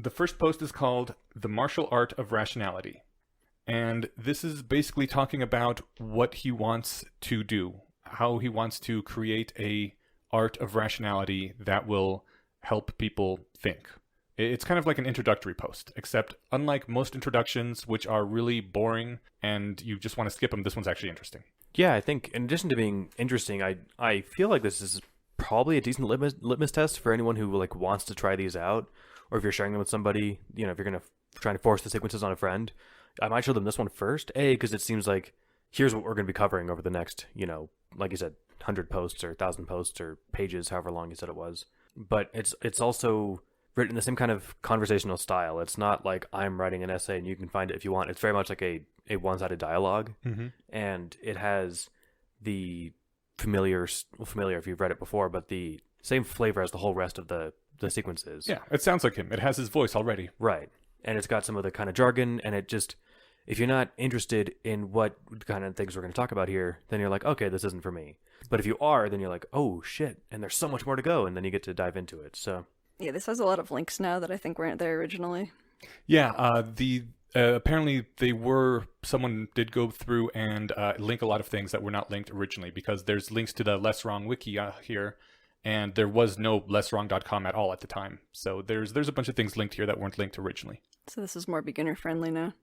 The first post is called The Martial Art of Rationality. And this is basically talking about what he wants to do, how he wants to create a art of rationality that will help people think. It's kind of like an introductory post, except unlike most introductions, which are really boring and you just want to skip them, this one's actually interesting. Yeah, I think in addition to being interesting, I feel like this is probably a decent litmus test for anyone who like wants to try these out, or if you're sharing them with somebody, if you're going to try to force the sequences on a friend, I might show them this one first, because it seems like here's what we're going to be covering over the next, like you said, 100 posts or 1,000 posts or pages, however long you said it was. But it's also written in the same kind of conversational style. It's not like I'm writing an essay and you can find it if you want. It's very much like a one-sided dialogue. Mm-hmm. And it has the familiar if you've read it before, but the same flavor as the whole rest of the sequences. Yeah, it sounds like him. It has his voice already. Right. And it's got some of the kind of jargon, and it just, if you're not interested in what kind of things we're going to talk about here, then you're like, okay, this isn't for me. But if you are, then you're like, oh shit, and there's so much more to go, and then you get to dive into it. So yeah, this has a lot of links now that I think weren't there originally. Yeah, apparently someone did go through and link a lot of things that were not linked originally, because there's links to the Less Wrong wiki here, and there was no lesswrong.com at all at the time. So there's a bunch of things linked here that weren't linked originally. So this is more beginner friendly now.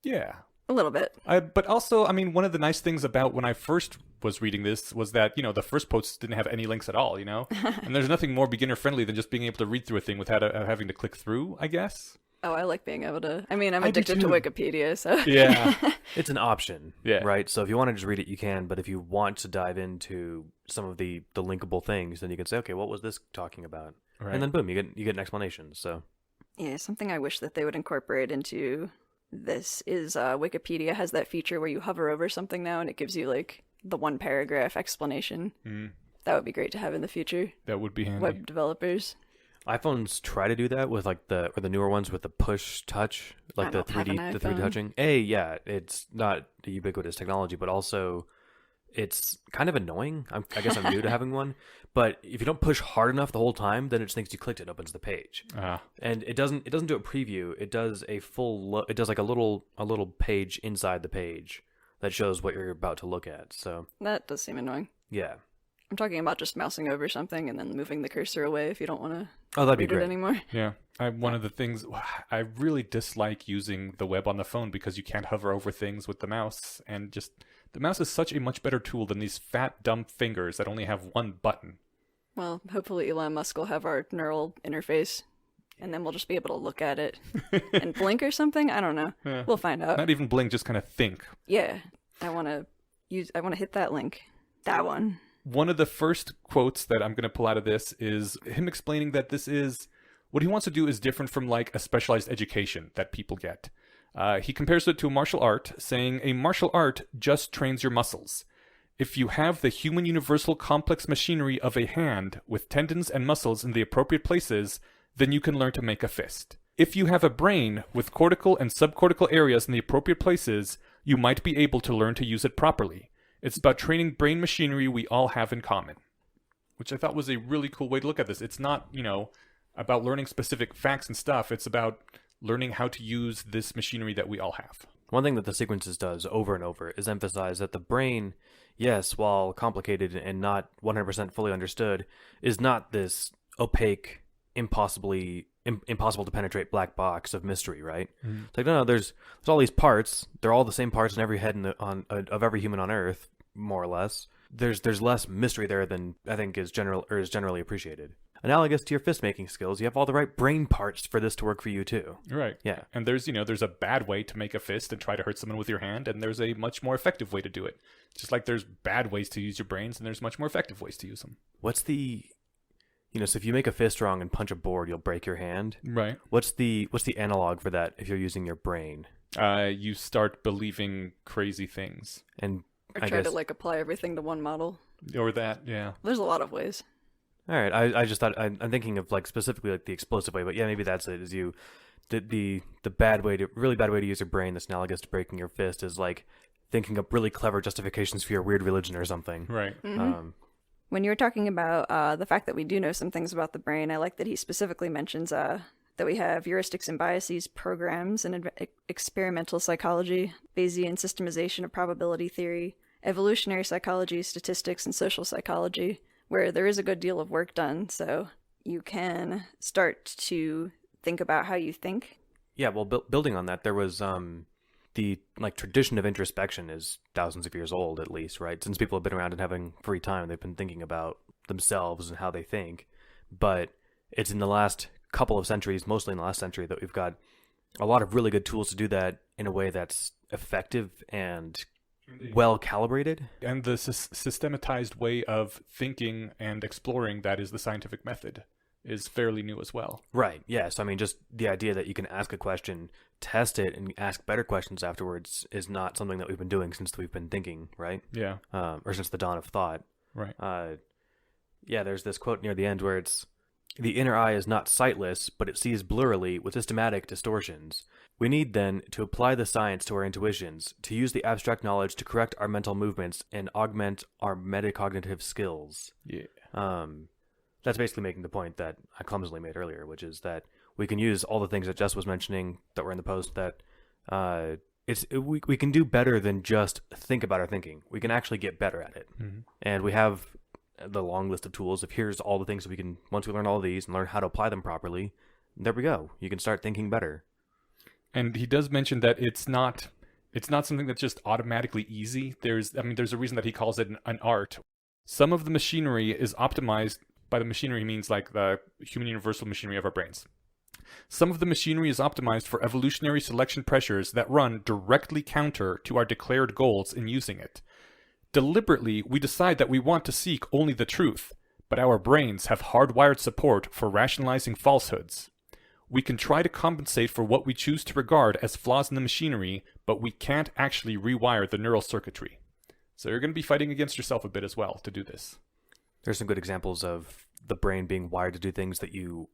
Yeah. A little bit. But also, I mean, one of the nice things about when I first was reading this was that, the first posts didn't have any links at all, And there's nothing more beginner friendly than just being able to read through a thing without having to click through, I guess. Oh, I like being able to. I mean, I'm addicted to Wikipedia, so. Yeah. It's an option, right? So if you want to just read it, you can. But if you want to dive into some of the linkable things, then you can say, okay, what was this talking about? Right. And then boom, you get an explanation. So. Yeah, something I wish that they would incorporate into this is Wikipedia has that feature where you hover over something now and it gives you like the one paragraph explanation. Mm. That would be great to have in the future. That would be handy. Web developers. iPhones try to do that with like the newer ones with the push touch, like the 3D touching. Yeah, it's not the ubiquitous technology, but also it's kind of annoying. I guess I'm new to having one, but if you don't push hard enough the whole time, then it just thinks you clicked it, opens the page. And it doesn't do a preview. It does a full it does like a little page inside the page that shows what you're about to look at. So that does seem annoying. Yeah. I'm talking about just mousing over something and then moving the cursor away if you don't want to that'd be great. it anymore. Yeah. One of the things, I really dislike using the web on the phone because you can't hover over things with the mouse. And just, the mouse is such a much better tool than these fat, dumb fingers that only have one button. Well, hopefully Elon Musk will have our neural interface. And then we'll just be able to look at it and blink or something. I don't know. Yeah. We'll find out. Not even blink, just kind of think. Yeah. I want to hit that link. That one. One of the first quotes that I'm going to pull out of this is him explaining that what he wants to do is different from like a specialized education that people get. He compares it to a martial art, saying a martial art just trains your muscles. If you have the human universal complex machinery of a hand with tendons and muscles in the appropriate places, then you can learn to make a fist. If you have a brain with cortical and subcortical areas in the appropriate places, you might be able to learn to use it properly. It's about training brain machinery we all have in common, which I thought was a really cool way to look at this. It's not, about learning specific facts and stuff. It's about learning how to use this machinery that we all have. One thing that the sequences does over and over is emphasize that the brain, yes, while complicated and not 100% fully understood, is not this opaque, impossible to penetrate black box of mystery, right? Mm-hmm. It's like, no, there's all these parts. They're all the same parts in every head of every human on Earth, more or less. There's less mystery there than I think is generally appreciated. Analogous to your fist making skills, you have all the right brain parts for this to work for you too. Right. Yeah. And there's a bad way to make a fist and try to hurt someone with your hand, and there's a much more effective way to do it. Just like there's bad ways to use your brains, and there's much more effective ways to use them. What's the so if you make a fist wrong and punch a board, you'll break your hand. Right. What's the analog for that if you're using your brain? You start believing crazy things. Or try to apply everything to one model. Or that, yeah. There's a lot of ways. All right. I just thought I'm thinking of specifically the explosive way, but yeah, maybe that's it. Is the really bad way to use your brain that's analogous to breaking your fist is like thinking of really clever justifications for your weird religion or something. Right. Mm-hmm. When you were talking about the fact that we do know some things about the brain, I like that he specifically mentions That we have heuristics and biases, programs, and experimental psychology, Bayesian systemization of probability theory, evolutionary psychology, statistics, and social psychology, where there is a good deal of work done, so you can start to think about how you think. Yeah, well, building on that, there was the tradition of introspection is thousands of years old, at least, right? Since people have been around and having free time, they've been thinking about themselves and how they think. But it's in the last couple of centuries, mostly in the last century, that we've got a lot of really good tools to do that in a way that's effective and well calibrated. And the systematized way of thinking and exploring that is the scientific method is fairly new as well. Right. Yeah. So, I mean, just the idea that you can ask a question, test it, and ask better questions afterwards is not something that we've been doing since we've been thinking, right? Yeah. Or since the dawn of thought. Right. Yeah, there's this quote near the end where it's, "The inner eye is not sightless, but it sees blurrily with systematic distortions. We need, then, to apply the science to our intuitions, to use the abstract knowledge to correct our mental movements and augment our metacognitive skills." Yeah. That's basically making the point that I clumsily made earlier, which is that we can use all the things that Jess was mentioning that were in the post, that we can do better than just think about our thinking. We can actually get better at it. Mm-hmm. And we have the long list of tools of here's all the things that we can, once we learn all of these and learn how to apply them properly, there we go. You can start thinking better. And he does mention that it's not something that's just automatically easy. There's a reason that he calls it an art. Some of the machinery is optimized. By the machinery, he means like the human universal machinery of our brains. Some of the machinery is optimized for evolutionary selection pressures that run directly counter to our declared goals in using it. Deliberately, we decide that we want to seek only the truth, but our brains have hardwired support for rationalizing falsehoods. We can try to compensate for what we choose to regard as flaws in the machinery, but we can't actually rewire the neural circuitry. So you're going to be fighting against yourself a bit as well to do this. There's some good examples of the brain being wired to do things that you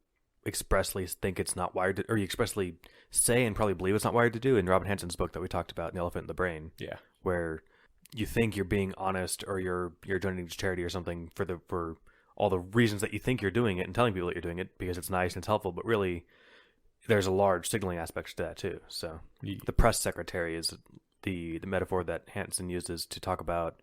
expressly think it's not wired to, or you expressly say and probably believe it's not wired to do. In Robin Hanson's book that we talked about, "The Elephant in the Brain," Yeah, where you think you're being honest or you're donating to charity or something for all the reasons that you think you're doing it and telling people that you're doing it because it's nice and it's helpful, but really there's a large signaling aspect to that too. So the press secretary is the metaphor that Hanson uses to talk about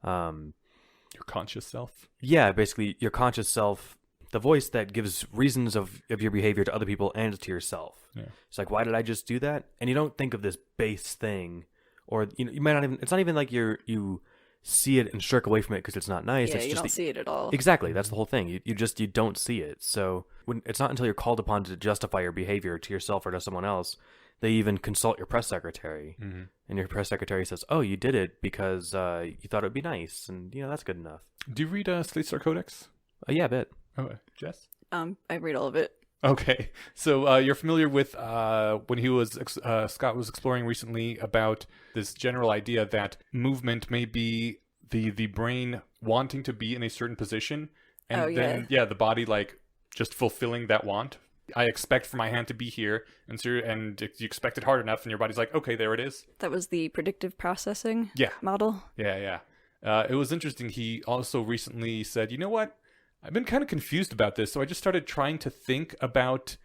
your conscious self. Yeah, basically your conscious self, the voice that gives reasons of your behavior to other people and to yourself. Yeah. It's like, why did I just do that? And you don't think of this base thing, or you might not even. It's not even like you see it and shirk away from it because it's not nice. Yeah, it's you just don't see it at all. Exactly, that's the whole thing. You don't see it. So it's not until you're called upon to justify your behavior to yourself or to someone else, they even consult your press secretary, and your press secretary says, "Oh, you did it because you thought it would be nice," and that's good enough. Do you read Slate Star Codex? Yeah, a bit. Oh, Jess? I read all of it. Okay, so you're familiar with when Scott was exploring recently about this general idea that movement may be the brain wanting to be in a certain position, and the body like just fulfilling that want. I expect for my hand to be here, and you expect it hard enough, and your body's like, okay, there it is. That was the predictive processing model. Yeah. It was interesting. He also recently said, you know what? I've been kind of confused about this, so I just started trying to think about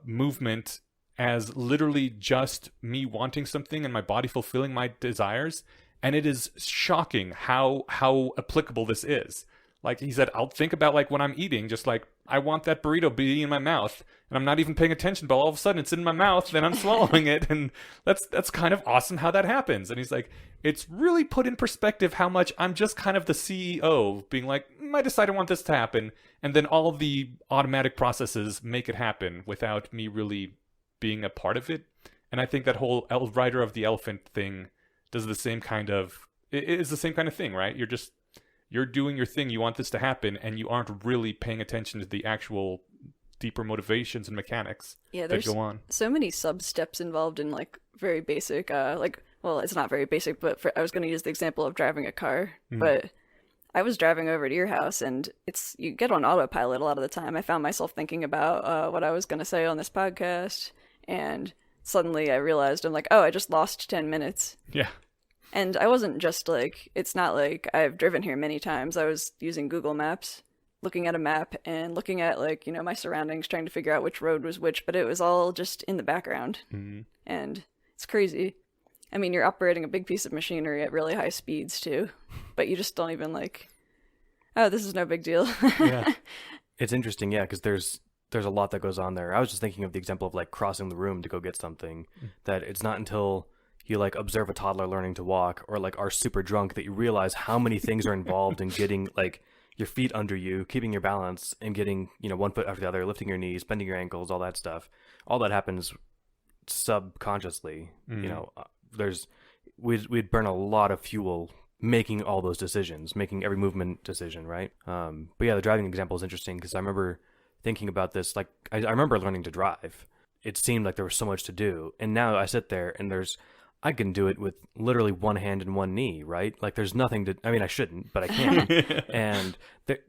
movement as literally just me wanting something and my body fulfilling my desires, and it is shocking how applicable this is. Like he said, I'll think about like when I'm eating, just like I want that burrito being in my mouth, and I'm not even paying attention, but all of a sudden it's in my mouth and I'm swallowing it, and that's kind of awesome how that happens. And he's like, it's really put in perspective how much I'm just kind of the CEO being like, I decide I want this to happen, and then all of the automatic processes make it happen without me really being a part of it. And I think that whole rider of the elephant thing does the same kind of, it is the same kind of thing, right? You're doing your thing, you want this to happen, and you aren't really paying attention to the actual deeper motivations and mechanics that go on. So many sub-steps involved in like very basic, well, it's not very basic, but I was going to use the example of driving a car, but I was driving over to your house, and you get on autopilot a lot of the time. I found myself thinking about what I was going to say on this podcast, and suddenly I realized, I'm like, oh, I just lost 10 minutes. Yeah. And I wasn't just like, it's not like I've driven here many times. I was using Google Maps. looking at a map and looking at like, my surroundings, trying to figure out which road was which, but it was all just in the background. And it's crazy. I mean, you're operating a big piece of machinery at really high speeds too, but you just don't even like, oh, this is no big deal. Yeah. It's interesting, yeah, because there's a lot that goes on there. I was just thinking of the example of like crossing the room to go get something, that it's not until you like observe a toddler learning to walk or like are super drunk that you realize how many things are involved in getting like your feet under you, keeping your balance, and getting, one foot after the other, lifting your knees, bending your ankles, all that stuff. All that happens subconsciously. We'd burn a lot of fuel making all those decisions, making every movement decision, right? But yeah, the driving example is interesting because I remember thinking about this. Like, I remember learning to drive. It seemed like there was so much to do, and now I sit there and I can do it with literally one hand and one knee, right? Like, there's nothing to. I mean, I shouldn't, but I can. And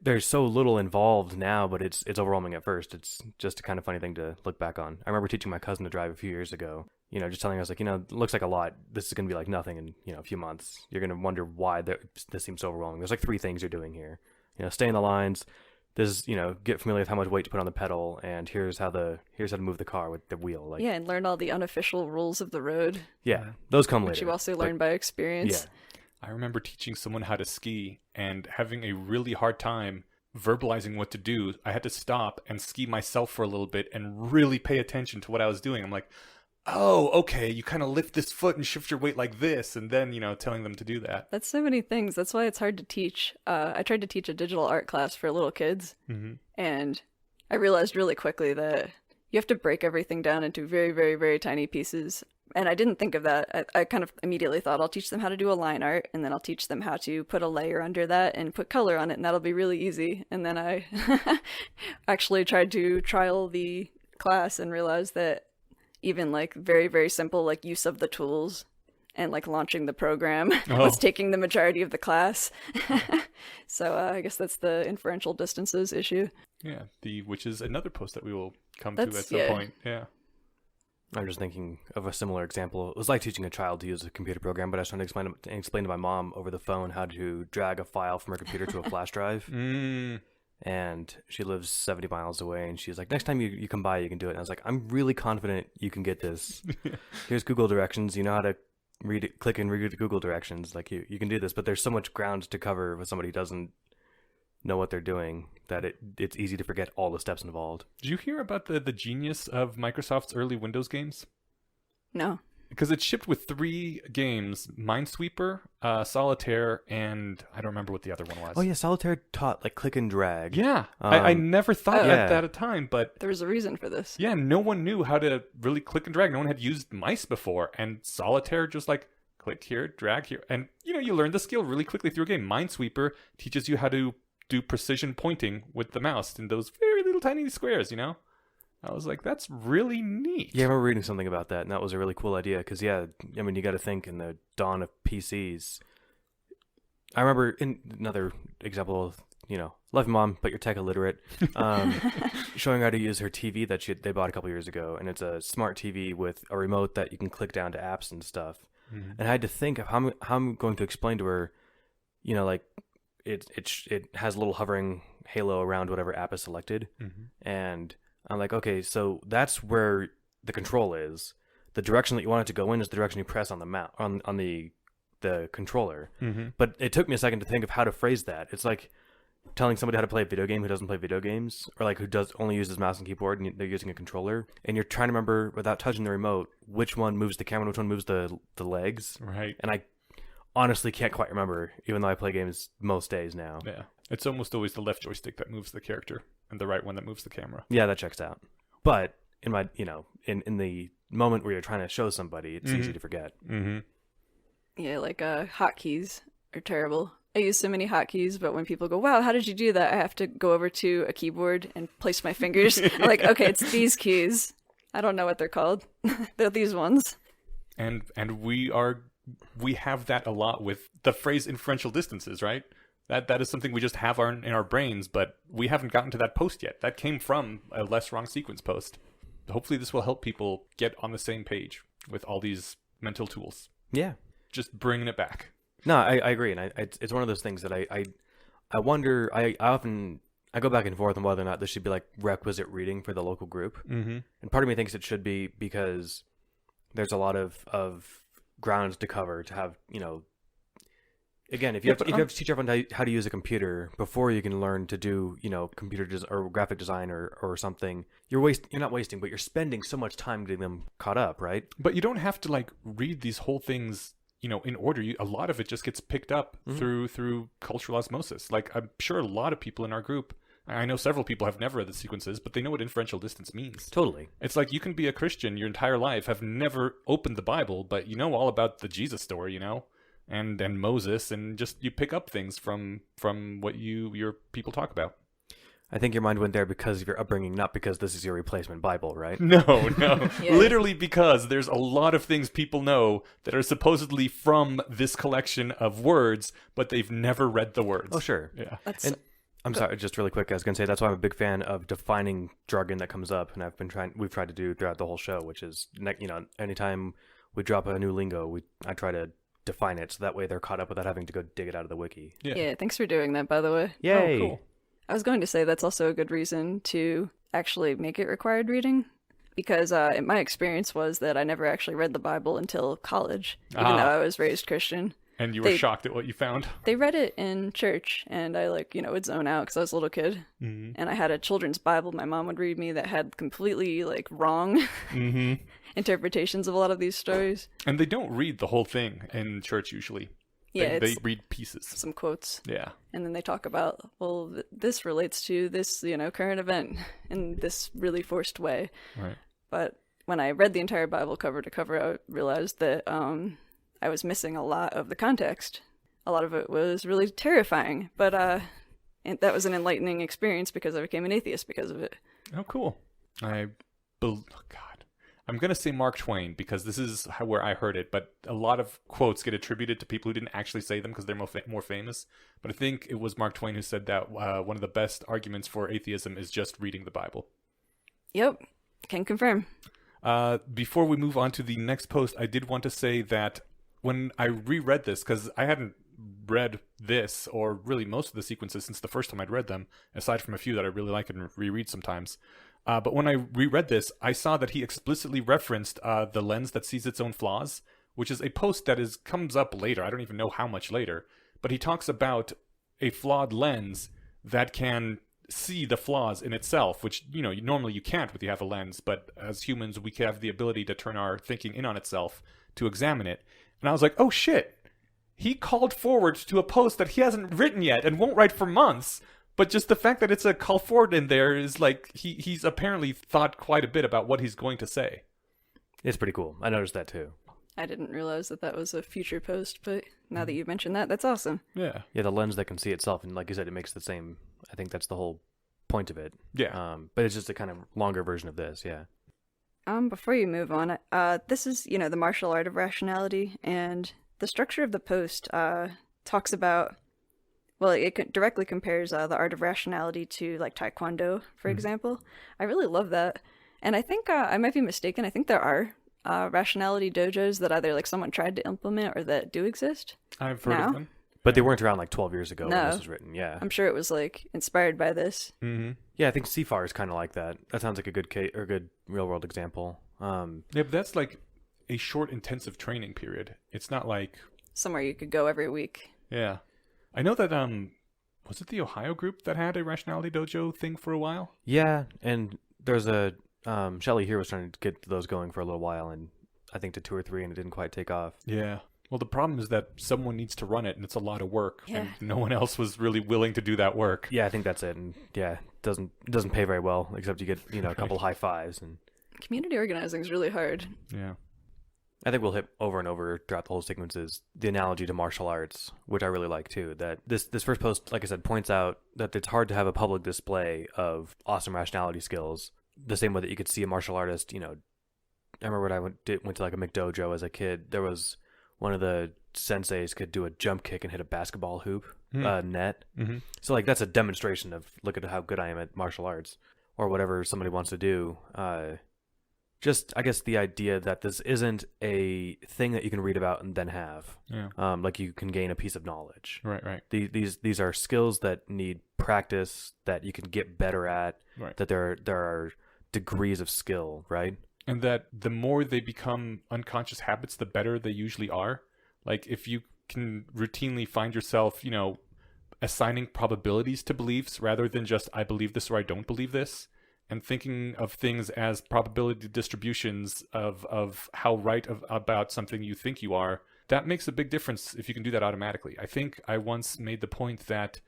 there's so little involved now, but it's overwhelming at first. It's just a kind of funny thing to look back on. I remember teaching my cousin to drive a few years ago. Just telling us like, it looks like a lot. This is going to be like nothing in, a few months. You're going to wonder why this seems so overwhelming. There's like 3 things you're doing here. Stay in the lines. This is, get familiar with how much weight to put on the pedal, and here's how to move the car with the wheel. Like, yeah, and learn all the unofficial rules of the road. Yeah, those come later. Which you also learn by experience. Yeah. I remember teaching someone how to ski and having a really hard time verbalizing what to do. I had to stop and ski myself for a little bit and really pay attention to what I was doing. I'm like, oh, okay, you kind of lift this foot and shift your weight like this, and then, telling them to do that. That's so many things. That's why it's hard to teach. I tried to teach a digital art class for little kids, and I realized really quickly that you have to break everything down into very, very, very tiny pieces. And I didn't think of that. I kind of immediately thought, I'll teach them how to do a line art, and then I'll teach them how to put a layer under that and put color on it, and that'll be really easy. And then I actually tried to trial the class and realized that even like very, very simple like use of the tools and like launching the program was taking the majority of the class. So I guess that's the inferential distances issue. Yeah, which is another post that we will come to at some point. Yeah. I'm just thinking of a similar example. It was like teaching a child to use a computer program, but I was trying to explain to my mom over the phone how to drag a file from her computer to a flash drive. And she lives 70 miles away, and she's like, next time you come by, you can do it. And I was like, I'm really confident you can get this. Here's Google directions. You know how to click and read the Google directions. Like, you can do this, but there's so much ground to cover with somebody who doesn't know what they're doing that it's easy to forget all the steps involved. Did you hear about the genius of Microsoft's early Windows games? No. Because it shipped with 3 games: Minesweeper, Solitaire, and I don't remember what the other one was. Oh yeah, Solitaire taught like click and drag. Yeah, I never thought at that time, but there was a reason for this. Yeah, no one knew how to really click and drag. No one had used mice before, and Solitaire just like click here, drag here, and you learn the skill really quickly through a game. Minesweeper teaches you how to do precision pointing with the mouse in those very little tiny squares. I was like, that's really neat. Yeah, I remember reading something about that, and that was a really cool idea. Because, yeah, I mean, you got to think in the dawn of PCs. I remember in another example of, love you, Mom, but you're tech illiterate, showing her how to use her TV that they bought a couple years ago. And it's a smart TV with a remote that you can click down to apps and stuff. And I had to think of how I'm going to explain to her, like, it has a little hovering halo around whatever app is selected. And I'm like, okay, so that's where the control is. The direction that you want it to go in is the direction you press on the mouse on the controller. But it took me a second to think of how to phrase that. It's like telling somebody how to play a video game who doesn't play video games, or like who only uses mouse and keyboard and they're using a controller, and you're trying to remember without touching the remote which one moves the camera, which one moves the legs. Right. And I honestly can't quite remember, even though I play games most days now. Yeah. It's almost always the left joystick that moves the character and the right one that moves the camera. Yeah, that checks out. But in my, in the moment where you're trying to show somebody, it's easy to forget. Yeah, like hotkeys are terrible. I use so many hotkeys, but when people go, wow, how did you do that? I have to go over to a keyboard and place my fingers. I'm like, okay, it's these keys. I don't know what they're called. They're these ones. And we have that a lot with the phrase inferential distances, right? That is something we just have in our brains, but we haven't gotten to that post yet. That came from a Less Wrong Sequence post. Hopefully this will help people get on the same page with all these mental tools. Yeah. Just bringing it back. No, I agree. And it's one of those things that I wonder, I I go back and forth on whether or not this should be like requisite reading for the local group. Mm-hmm. And part of me thinks it should be because there's a lot of grounds to cover to have, again, if you have to teach everyone how to use a computer before you can learn to do, computer or graphic design or something, you're not wasting, but you're spending so much time getting them caught up, right? But you don't have to like read these whole things, in order. A lot of it just gets picked up through cultural osmosis. Like I'm sure a lot of people in our group, I know several people have never read the sequences, but they know what inferential distance means. Totally. It's like you can be a Christian your entire life, have never opened the Bible, but you know all about the Jesus story, and Moses, and just you pick up things from what your people talk about. I think your mind went there because of your upbringing, not because this is your replacement Bible, right? No. Yeah. Literally because there's a lot of things people know that are supposedly from this collection of words, but they've never read the words. Oh, sure. Yeah. I'm sorry, just really quick. I was going to say that's why I'm a big fan of defining jargon that comes up, and we've tried to do throughout the whole show, which is, anytime we drop a new lingo, I try to define it so that way they're caught up without having to go dig it out of the wiki. Yeah, thanks for doing that, by the way. Yay! Oh, cool. I was going to say that's also a good reason to actually make it required reading, because my experience was that I never actually read the Bible until college, even though I was raised Christian. And you were shocked at what you found? They read it in church, and I would zone out because I was a little kid. Mm-hmm. And I had a children's Bible my mom would read me that had completely wrong interpretations of a lot of these stories. And they don't read the whole thing in church usually. Yeah, they read pieces. some quotes. Yeah. And then they talk about, this relates to this, current event in this really forced way. Right. But when I read the entire Bible cover to cover, I realized that I was missing a lot of the context. A lot of it was really terrifying, but that was an enlightening experience because I became an atheist because of it. Oh, cool. I'm going to say Mark Twain because this is where I heard it, but a lot of quotes get attributed to people who didn't actually say them because they're more famous. But I think it was Mark Twain who said that one of the best arguments for atheism is just reading the Bible. Yep, can confirm. Before we move on to the next post, I did want to say that when I reread this, because I hadn't read this or really most of the sequences since the first time I'd read them, aside from a few that I really like and reread sometimes. But when I reread this, I saw that he explicitly referenced the lens that sees its own flaws, which is a post that comes up later. I don't even know how much later, but he talks about a flawed lens that can see the flaws in itself, which normally you can't when you have a lens, but as humans we have the ability to turn our thinking in on itself to examine it. And I was like, oh shit, he called forward to a post that he hasn't written yet and won't write for months, but just the fact that it's a call forward in there is like he's apparently thought quite a bit about what he's going to say. It's pretty cool. I noticed that too. I didn't realize that was a future post, but now that you mentioned that, that's awesome. Yeah, the lens that can see itself, and like you said, it makes the same. I think that's the whole point of it. Yeah. But it's just a kind of longer version of this. Yeah. Before you move on, this is, the martial art of rationality, and the structure of the post talks about, it directly compares the art of rationality to, like, Taekwondo, for example. I really love that. And I think, I might be mistaken, I think there are rationality dojos that either, like, someone tried to implement or that do exist. I've heard of them. But they weren't around like 12 years ago No. when this was written. Yeah. I'm sure it was, like, inspired by this. Mm-hmm. Yeah, I think CFAR is kind of like that. That sounds like a good case or a good real world example. Yeah, but that's like a short intensive training period. It's not like Somewhere you could go every week. Yeah. I know that was it the Ohio group that had a rationality dojo thing for a while? Yeah, and there's a Shelly here was trying to get those going for a little while, and I think to 2 or 3, and it didn't quite take off. Yeah. Well, the problem is that someone needs to run it, and it's a lot of work, Yeah. and no one else was really willing to do that work. Yeah, I think that's it. And yeah, it doesn't pay very well, except you get a couple high fives. And Community organizing is really hard. Yeah. I think we'll hit over and over throughout the whole sequence is the analogy to martial arts, which I really like too. That this first post, like I said, points out that it's hard to have a public display of awesome rationality skills the same way that you could see a martial artist. I remember when I went to like a McDojo as a kid. There was one of the senseis could do a jump kick and hit a basketball hoop net. Mm-hmm. So like that's a demonstration of look at how good I am at martial arts or whatever somebody wants to do. just, I guess, the idea that this isn't a thing that you can read about and then have. Yeah. Like you can gain a piece of knowledge. Right. These are skills that need practice, that you can get better at, Right. that there are degrees of skill, right? And that the more they become unconscious habits, the better they usually are. Like if you can routinely find yourself, assigning probabilities to beliefs rather than just I believe this or I don't believe this, and thinking of things as probability distributions of how right about something you think you are, that makes a big difference if you can do that automatically. I think I once made the point that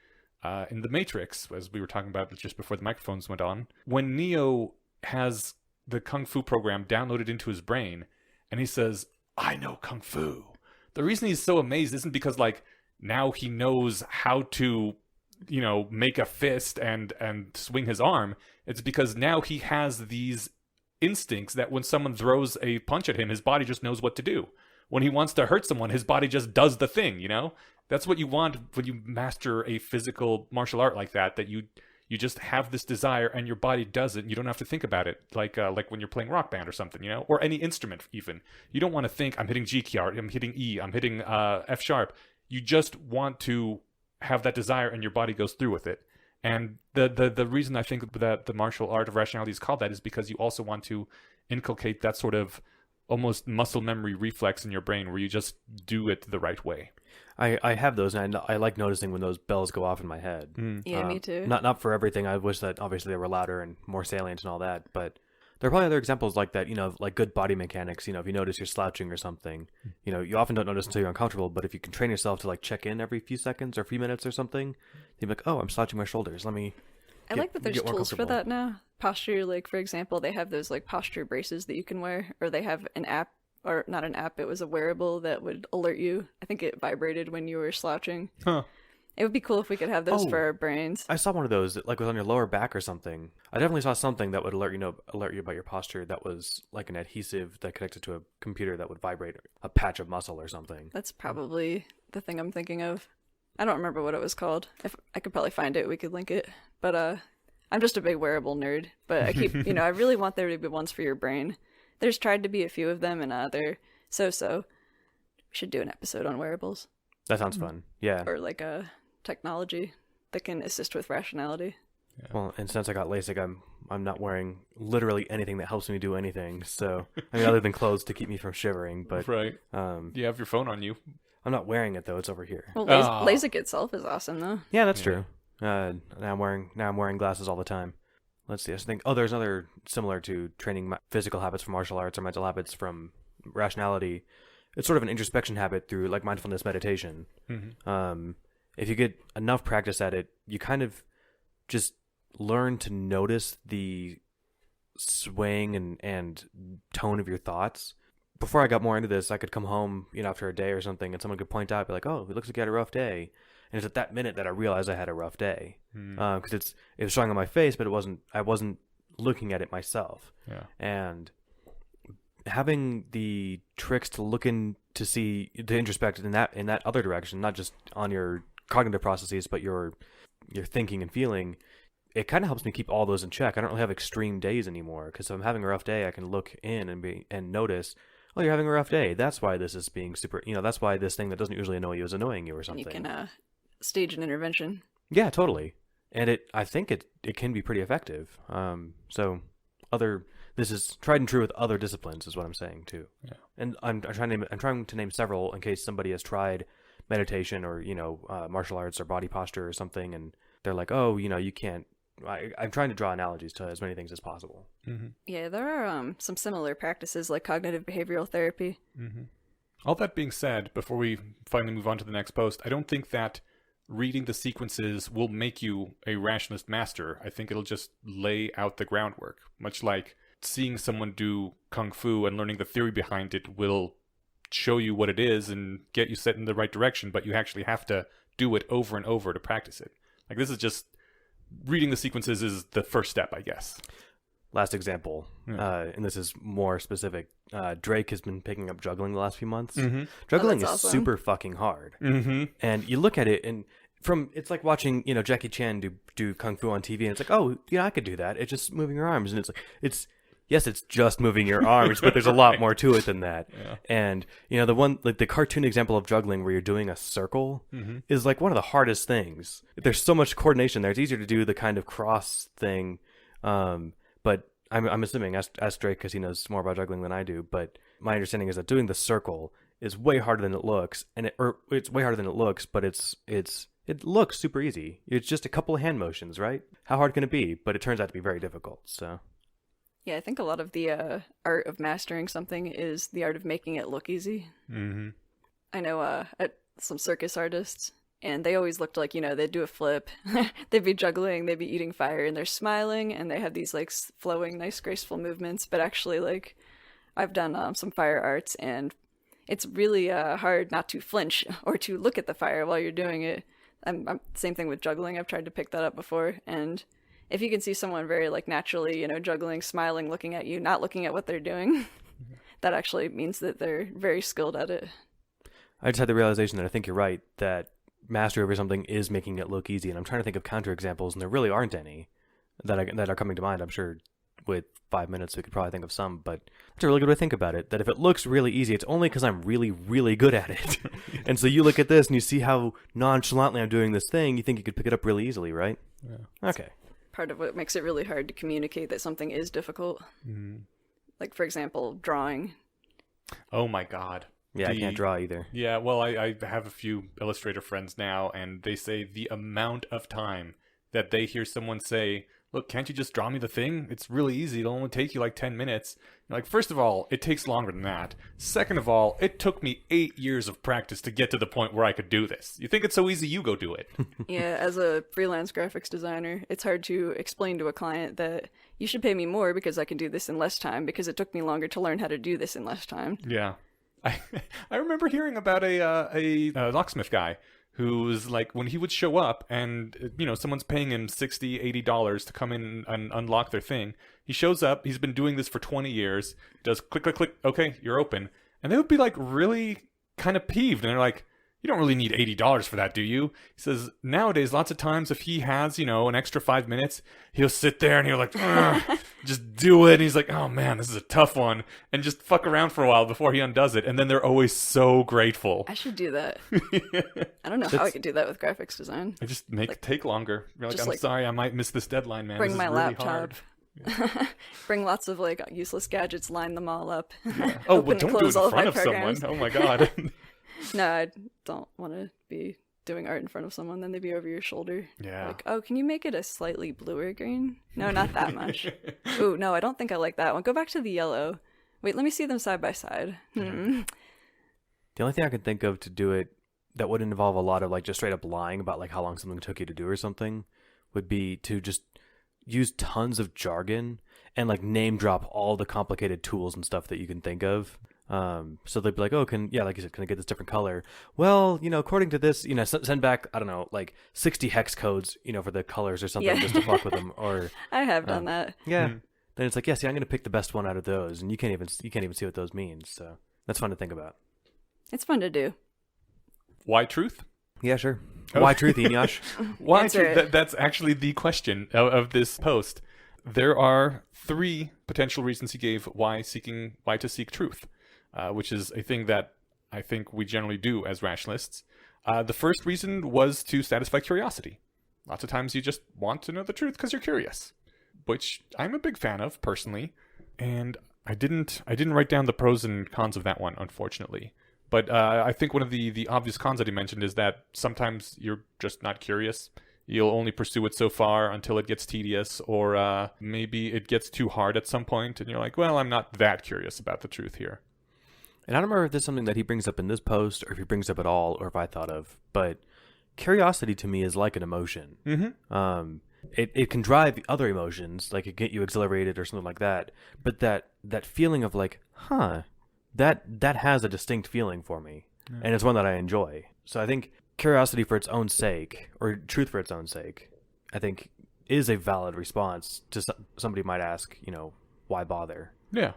in The Matrix, as we were talking about just before the microphones went on, when Neo has the Kung Fu program downloaded into his brain and he says, I know Kung Fu. The reason he's so amazed isn't because now he knows how to, make a fist and swing his arm. It's because now he has these instincts that when someone throws a punch at him, his body just knows what to do. When he wants to hurt someone, his body just does the thing, That's what you want when you master a physical martial art like that you just have this desire and your body does it and you don't have to think about it. Like when you're playing Rock Band or something, or any instrument even. You don't want to think, I'm hitting G key, I'm hitting E, I'm hitting F sharp. You just want to have that desire and your body goes through with it. And the reason I think that the martial art of rationality is called that is because you also want to inculcate that sort of almost muscle memory reflex in your brain where you just do it the right way. I have those, and I like noticing when those bells go off in my head. Yeah, me too. Not for everything. I wish that obviously they were louder and more salient and all that, but there are probably other examples like that, like good body mechanics. If you notice you're slouching or something, you often don't notice until you're uncomfortable, but if you can train yourself to check in every few seconds or a few minutes or something, you'd be like, oh, I'm slouching my shoulders. I like that there's tools for that now. Posture, for example, they have those posture braces that you can wear, or they have an app, or not an app, it was a wearable that would alert you. I think it vibrated when you were slouching. Huh. It would be cool if we could have those for our brains. I saw one of those that was on your lower back or something. I definitely saw something that would alert you about your posture that was like an adhesive that connected to a computer that would vibrate a patch of muscle or something. That's probably the thing I'm thinking of. I don't remember what it was called. If I could probably find it, we could link it. But I'm just a big wearable nerd. But I keep, I really want there to be ones for your brain. There's tried to be a few of them, and they're so. We should do an episode on wearables. That sounds fun. Yeah. Or a technology that can assist with rationality. Yeah. Well, and since I got LASIK, I'm not wearing literally anything that helps me do anything. So other than clothes to keep me from shivering. But right. You have your phone on you. I'm not wearing it though. It's over here. Well, LASIK itself is awesome though. Yeah, that's true. Now I'm wearing glasses all the time. Let's see. I think. Oh, there's another similar to training physical habits from martial arts or mental habits from rationality. It's sort of an introspection habit through mindfulness meditation. Mm-hmm. If you get enough practice at it, you kind of just learn to notice the swaying and tone of your thoughts. Before I got more into this, I could come home, after a day or something, and someone could point out, be like, "Oh, it looks like you had a rough day." And it's at that minute that I realized I had a rough day, because it was showing on my face, but I wasn't looking at it myself. Yeah. And having the tricks to look in to see, to introspect in that other direction, not just on your cognitive processes, but your thinking and feeling, it kind of helps me keep all those in check. I don't really have extreme days anymore, because if I'm having a rough day, I can look in and notice, oh, you're having a rough day. That's why this is being super, that's why this thing that doesn't usually annoy you is annoying you or something. And you can stage an intervention. Yeah, totally. And I think it can be pretty effective. This is tried and true with other disciplines, is what I'm saying too. Yeah. And I'm trying to name several in case somebody has tried meditation or martial arts or body posture or something, and they're like, oh, you can't. I'm trying to draw analogies to as many things as possible. Mm-hmm. Yeah, there are some similar practices like cognitive behavioral therapy. Mm-hmm. All that being said, before we finally move on to the next post, I don't think that reading the sequences will make you a rationalist master. I think it'll just lay out the groundwork, much like seeing someone do Kung Fu and learning the theory behind it will show you what it is and get you set in the right direction, but you actually have to do it over and over to practice it. This is just reading the sequences is the first step, I guess. Last example, and this is more specific. Drake has been picking up juggling the last few months. Mm-hmm. Juggling is awesome. Super fucking hard. Mm-hmm. And you look at it, and it's like watching Jackie Chan do Kung Fu on TV, and it's like, oh, I could do that. It's just moving your arms, and it's yes, it's just moving your arms, but there's a lot more to it than that. Yeah. And, the one, like the cartoon example of juggling where you're doing a circle is like one of the hardest things. There's so much coordination there. It's easier to do the kind of cross thing. But I'm assuming, ask Drake because he knows more about juggling than I do. But my understanding is that doing the circle is way harder than it looks. It's way harder than it looks, but it looks super easy. It's just a couple of hand motions, right? How hard can it be? But it turns out to be very difficult, so... Yeah, I think a lot of the art of mastering something is the art of making it look easy. Mm-hmm. I know at some circus artists, and they always looked like, they'd do a flip, they'd be juggling, they'd be eating fire, and they're smiling, and they have these, like, flowing, nice, graceful movements. But actually, like, I've done some fire arts, and it's really hard not to flinch or to look at the fire while you're doing it. Same thing with juggling. I've tried to pick that up before, and... if you can see someone very, like, naturally, juggling, smiling, looking at you, not looking at what they're doing, that actually means that they're very skilled at it. I just had the realization that I think you're right, that mastery over something is making it look easy. And I'm trying to think of counterexamples, and there really aren't any that are coming to mind. I'm sure with 5 minutes we could probably think of some, but that's a really good way to think about it, that if it looks really easy, it's only because I'm really, really good at it. And so you look at this and you see how nonchalantly I'm doing this thing, you think you could pick it up really easily, right? Yeah. Okay. Part of what makes it really hard to communicate that something is difficult. Mm-hmm. Like, for example, drawing. Oh my God. Yeah, I can't draw either. Yeah, well, I have a few illustrator friends now, and they say the amount of time that they hear someone say, look, can't you just draw me the thing? It's really easy. It'll only take you like 10 minutes. Like, first of all, it takes longer than that. Second of all, it took me 8 years of practice to get to the point where I could do this. You think it's so easy, you go do it. Yeah, as a freelance graphics designer, it's hard to explain to a client that you should pay me more because I can do this in less time, because it took me longer to learn how to do this in less time. Yeah. I remember hearing about a locksmith guy who's like, when he would show up and, someone's paying him $60, $80 to come in and unlock their thing. He shows up, he's been doing this for 20 years, does click, click, click, okay, you're open. And they would be like really kind of peeved. And they're like, you don't really need $80 for that, do you? He says, nowadays, lots of times if he has, an extra 5 minutes, he'll sit there and he'll like, just do it. And he's like, oh man, this is a tough one. And just fuck around for a while before he undoes it. And then they're always so grateful. I should do that. I don't know how I could do that with graphics design. I just take longer. You're like, I'm sorry, I might miss this deadline, man. Bring this my is really laptop. Hard. Yeah. Bring lots of like useless gadgets, line them all up. Yeah. Oh, well, don't do it in front of someone. Oh my God. No, I don't want to be doing art in front of someone. Then they'd be over your shoulder. Yeah. Like, oh, can you make it a slightly bluer green? No, not that much. Ooh, no, I don't think I like that one. Go back to the yellow. Wait, let me see them side by side. The only thing I can think of to do it that wouldn't involve a lot of like just straight up lying about like how long something took you to do or something would be to just use tons of jargon and like name drop all the complicated tools and stuff that you can think of. So they'd be like, oh, like you said, can I get this different color? Well, according to this, send back, I don't know, like 60 hex codes, for the colors or something, just to fuck with them. Or I have done that. Yeah. Then it's like, yeah, see, I'm going to pick the best one out of those. And you can't even see what those mean. So that's fun to think about. It's fun to do. Why truth? Yeah, sure. Why truth, Inyash? Why truth? That's actually the question of this post. There are 3 potential reasons he gave why to seek truth. Which is a thing that I think we generally do as rationalists. The first reason was to satisfy curiosity. Lots of times you just want to know the truth because you're curious, which I'm a big fan of personally. And I didn't write down the pros and cons of that one, unfortunately. But I think one of the obvious cons that he mentioned is that sometimes you're just not curious. You'll only pursue it so far until it gets tedious, or maybe it gets too hard at some point, and you're like, well, I'm not that curious about the truth here. And I don't remember if this is something that he brings up in this post, or if he brings up at all, or if I thought of, but curiosity to me is like an emotion. Mm-hmm. It can drive other emotions, like it get you exhilarated or something like that. But that feeling of like, that has a distinct feeling for me, and it's one that I enjoy. So I think curiosity for its own sake, or truth for its own sake, I think is a valid response to somebody might ask, why bother? Yeah.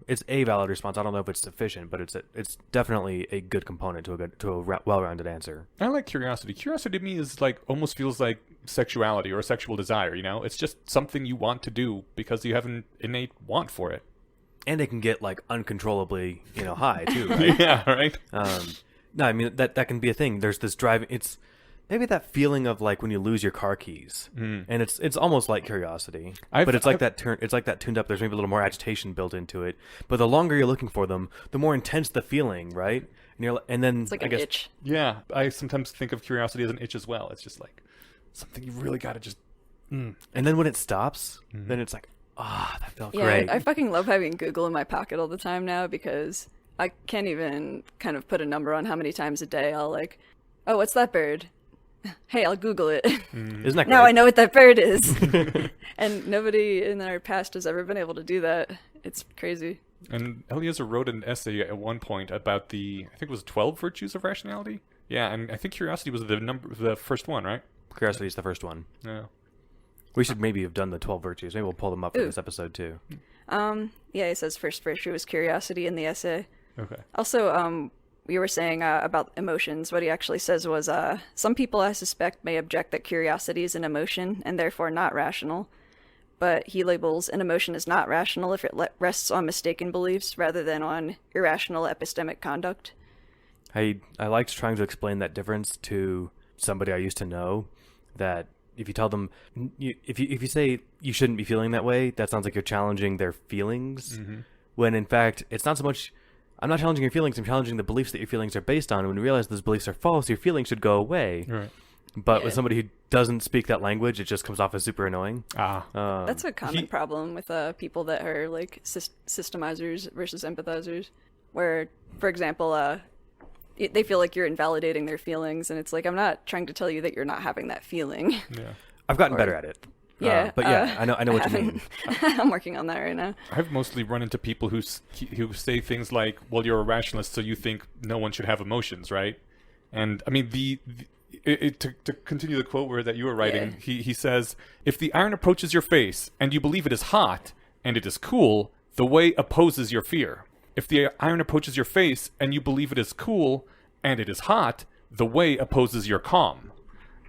It's a valid response. I don't know if it's sufficient, but it's definitely a good component to a well-rounded answer. I like curiosity. Curiosity to me is like almost feels like sexuality or a sexual desire, you know? It's just something you want to do because you have an innate want for it. And it can get like uncontrollably, high too, right? Yeah, right? No, I mean that can be a thing. There's this driving. It's maybe that feeling of like when you lose your car keys, and it's almost like curiosity, but it's like that tuned up. There's maybe a little more agitation built into it. But the longer you're looking for them, the more intense the feeling, right? And then It's like I an guess, itch. Yeah, I sometimes think of curiosity as an itch as well. It's just like something you really got to just... And then when it stops, then it's like, that felt Yeah, great. I fucking love having Google in my pocket all the time now because I can't even kind of put a number on how many times a day I'll like, oh, what's that bird? Hey, I'll Google it. Isn't that great? Now I know what that bird is. And nobody in our past has ever been able to do that. It's crazy. And Eliezer wrote an essay at one point about I think it was 12 virtues of rationality. Yeah, and I think curiosity was the first one, right? Curiosity is the first one. Yeah. We should maybe have done the 12 virtues. Maybe we'll pull them up for Ooh. this episode too. Yeah, it says first virtue was curiosity in the essay. Okay. Also, we were saying about emotions. What he actually says was, some people I suspect may object that curiosity is an emotion and therefore not rational. But he labels an emotion as not rational if it rests on mistaken beliefs rather than on irrational epistemic conduct. I liked trying to explain that difference to somebody I used to know, that if you tell them, if you say you shouldn't be feeling that way, that sounds like you're challenging their feelings, when in fact it's not so much, I'm not challenging your feelings, I'm challenging the beliefs that your feelings are based on, and when you realize those beliefs are false, your feelings should go away. Right. But Yeah. with somebody who doesn't speak that language, it just comes off as super annoying. That's a common problem with people that are like systemizers versus empathizers, where, for example, they feel like you're invalidating their feelings, and it's like, I'm not trying to tell you that you're not having that feeling. Yeah. I've gotten better at it. Yeah, But yeah, I know what you mean. I'm working on that right now. I've mostly run into people who say things like, well, you're a rationalist, so you think no one should have emotions, right? And I mean, to continue the quote that you were writing, he says, if the iron approaches your face and you believe it is hot and it is cool, the way opposes your fear. If the iron approaches your face and you believe it is cool and it is hot, the way opposes your calm.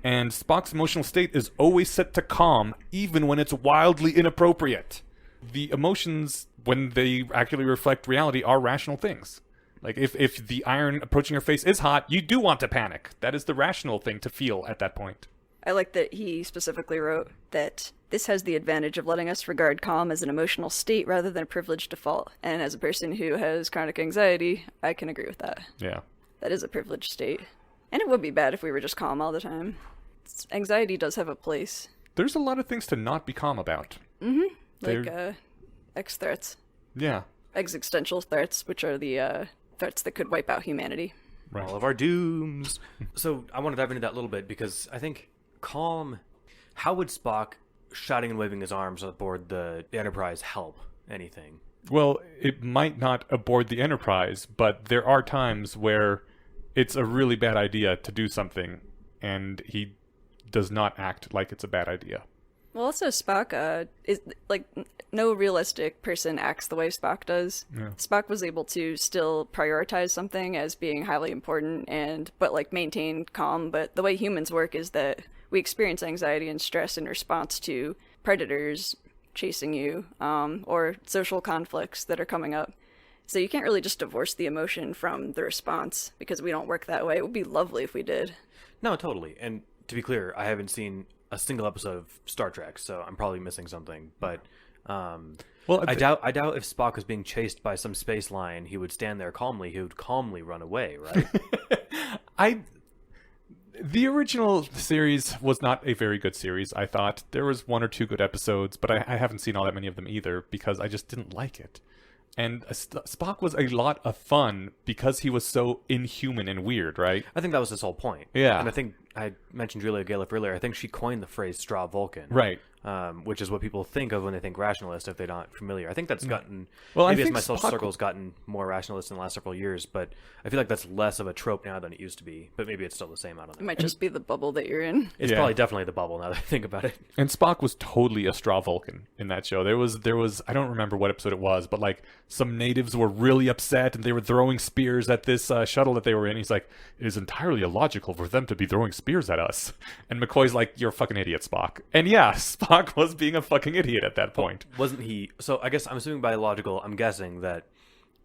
And Spock's emotional state is always set to calm, even when it's wildly inappropriate. The emotions, when they accurately reflect reality, are rational things. Like, if the iron approaching your face is hot, you do want to panic. That is the rational thing to feel at that point. I like that he specifically wrote that this has the advantage of letting us regard calm as an emotional state rather than a privileged default. And as a person who has chronic anxiety, I can agree with that. Yeah. That is a privileged state. And it would be bad if we were just calm all the time. Anxiety does have a place. There's a lot of things to not be calm about. Like X threats. Yeah. Existential threats, which are the threats that could wipe out humanity. Right. All of our dooms. So I want to dive into that a little bit, because I think calm, how would Spock shouting and waving his arms aboard the Enterprise help anything? Well, it might not aboard the Enterprise, but there are times where it's a really bad idea to do something, and he does not act like it's a bad idea. Well, also Spock is like no realistic person acts the way Spock does. Yeah. Spock was able to still prioritize something as being highly important but like maintain calm. But the way humans work is that we experience anxiety and stress in response to predators chasing you, or social conflicts that are coming up. So you can't really just divorce the emotion from the response, because we don't work that way. It would be lovely if we did. No, totally. And to be clear, I haven't seen a single episode of Star Trek, so I'm probably missing something. But Well, I doubt if Spock was being chased by some space lion, he would stand there calmly. He would calmly run away, right? The original series was not a very good series, I thought. There was one or two good episodes, but I haven't seen all that many of them either, because I just didn't like it. And Spock was a lot of fun because he was so inhuman and weird, right? I think that was his whole point. Yeah. And I think I mentioned Julia Galef earlier. I think she coined the phrase straw Vulcan. Right. Which is what people think of when they think rationalist if they're not familiar. I think that's gotten... Well, maybe I think my social Spock... circle's gotten more rationalist in the last several years, but I feel like that's less of a trope now than it used to be. But maybe it's still the same, I don't It know. might just be the bubble that you're in. It's Yeah. probably definitely the bubble now that I think about it. And Spock was totally a straw Vulcan in that show. There was I don't remember what episode it was, but like some natives were really upset and they were throwing spears at this shuttle that they were in. He's like, it is entirely illogical for them to be throwing spears at us. And McCoy's like, you're a fucking idiot, Spock. And yeah, Spock was being a fucking idiot at that point. Wasn't he? So I guess I'm assuming by logical, I'm guessing that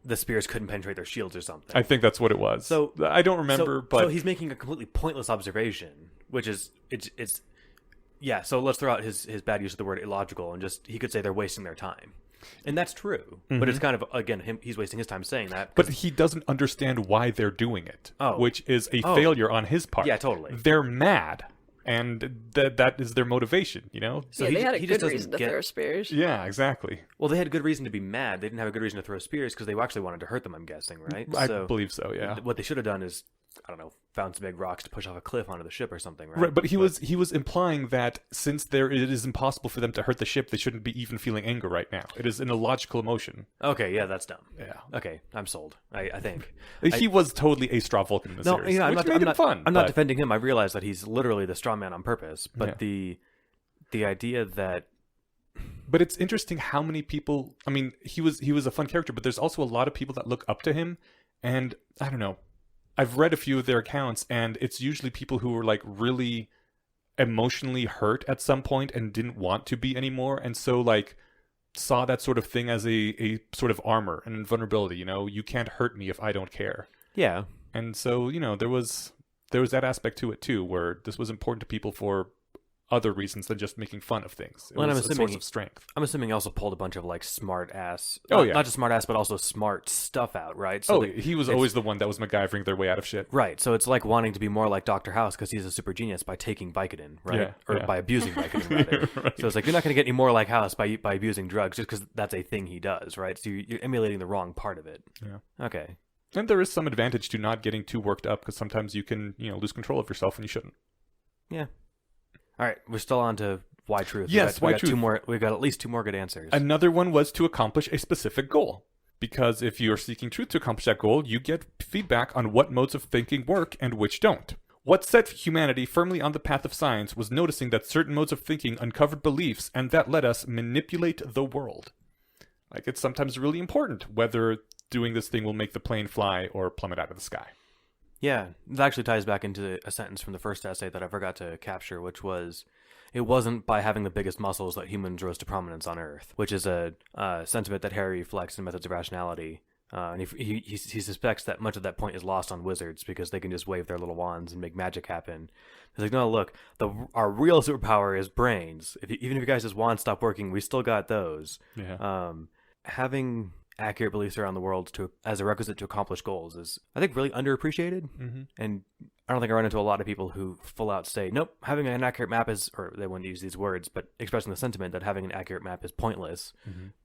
the spears couldn't penetrate their shields or something. I think that's what it was. So I don't remember, but... So he's making a completely pointless observation, which is... it's yeah, so let's throw out his bad use of the word illogical and just... He could say they're wasting their time. And that's true. But it's kind of, again, he's wasting his time saying that. But he doesn't understand why they're doing it, which is a failure on his part. Yeah, totally. They're mad, and that is their motivation, you know? So they had a good reason to throw spears. Yeah, exactly. Well, they had good reason to be mad. They didn't have a good reason to throw spears because they actually wanted to hurt them, I'm guessing, right? I believe so, yeah. What they should have done is, I don't know, found some big rocks to push off a cliff onto the ship or something, right? Right, but he was implying that since it is impossible for them to hurt the ship, they shouldn't be even feeling anger right now. It is an illogical emotion. Okay, yeah, that's dumb. Yeah. Okay, I'm sold. I think he was totally a straw Vulcan in the series. I'm not defending him. I realize that he's literally the straw man on purpose. But the idea that... But it's interesting how many people... I mean, he was a fun character, but there's also a lot of people that look up to him, and I don't know. I've read a few of their accounts, and it's usually people who were like really emotionally hurt at some point and didn't want to be anymore, and so like saw that sort of thing as a sort of armor and vulnerability. You know, you can't hurt me if I don't care. Yeah. And so, you know, there was that aspect to it too, where this was important to people for other reasons than just making fun of things. It was a source of strength. I'm assuming he also pulled a bunch of like smart ass. Not just smart ass, but also smart stuff out, right? So he was always the one that was MacGyvering their way out of shit. Right. So it's like wanting to be more like Dr. House because he's a super genius by taking Vicodin, right? By abusing Vicodin, rather. Right. So it's like you're not going to get any more like House by abusing drugs just because that's a thing he does, right? So you're emulating the wrong part of it. Yeah. Okay. And there is some advantage to not getting too worked up because sometimes you can, lose control of yourself when you shouldn't. Yeah. All right, we're still on to why truth. Yes, why truth. We've got at least two more good answers. Another one was to accomplish a specific goal. Because if you're seeking truth to accomplish that goal, you get feedback on what modes of thinking work and which don't. What set humanity firmly on the path of science was noticing that certain modes of thinking uncovered beliefs, and that let us manipulate the world. Like, it's sometimes really important whether doing this thing will make the plane fly or plummet out of the sky. Yeah, that actually ties back into a sentence from the first essay that I forgot to capture, which was, it wasn't by having the biggest muscles that humans rose to prominence on Earth, which is a sentiment that Harry reflects in Methods of Rationality. And he suspects that much of that point is lost on wizards because they can just wave their little wands and make magic happen. He's like, no, look, our real superpower is brains. Even if you guys' wands stop working, we still got those. Yeah. Having accurate beliefs around the world as a requisite to accomplish goals is, I think, really underappreciated. Mm-hmm. And I don't think I run into a lot of people who full out say, nope, having an accurate map is, or they wouldn't use these words, but expressing the sentiment that having an accurate map is pointless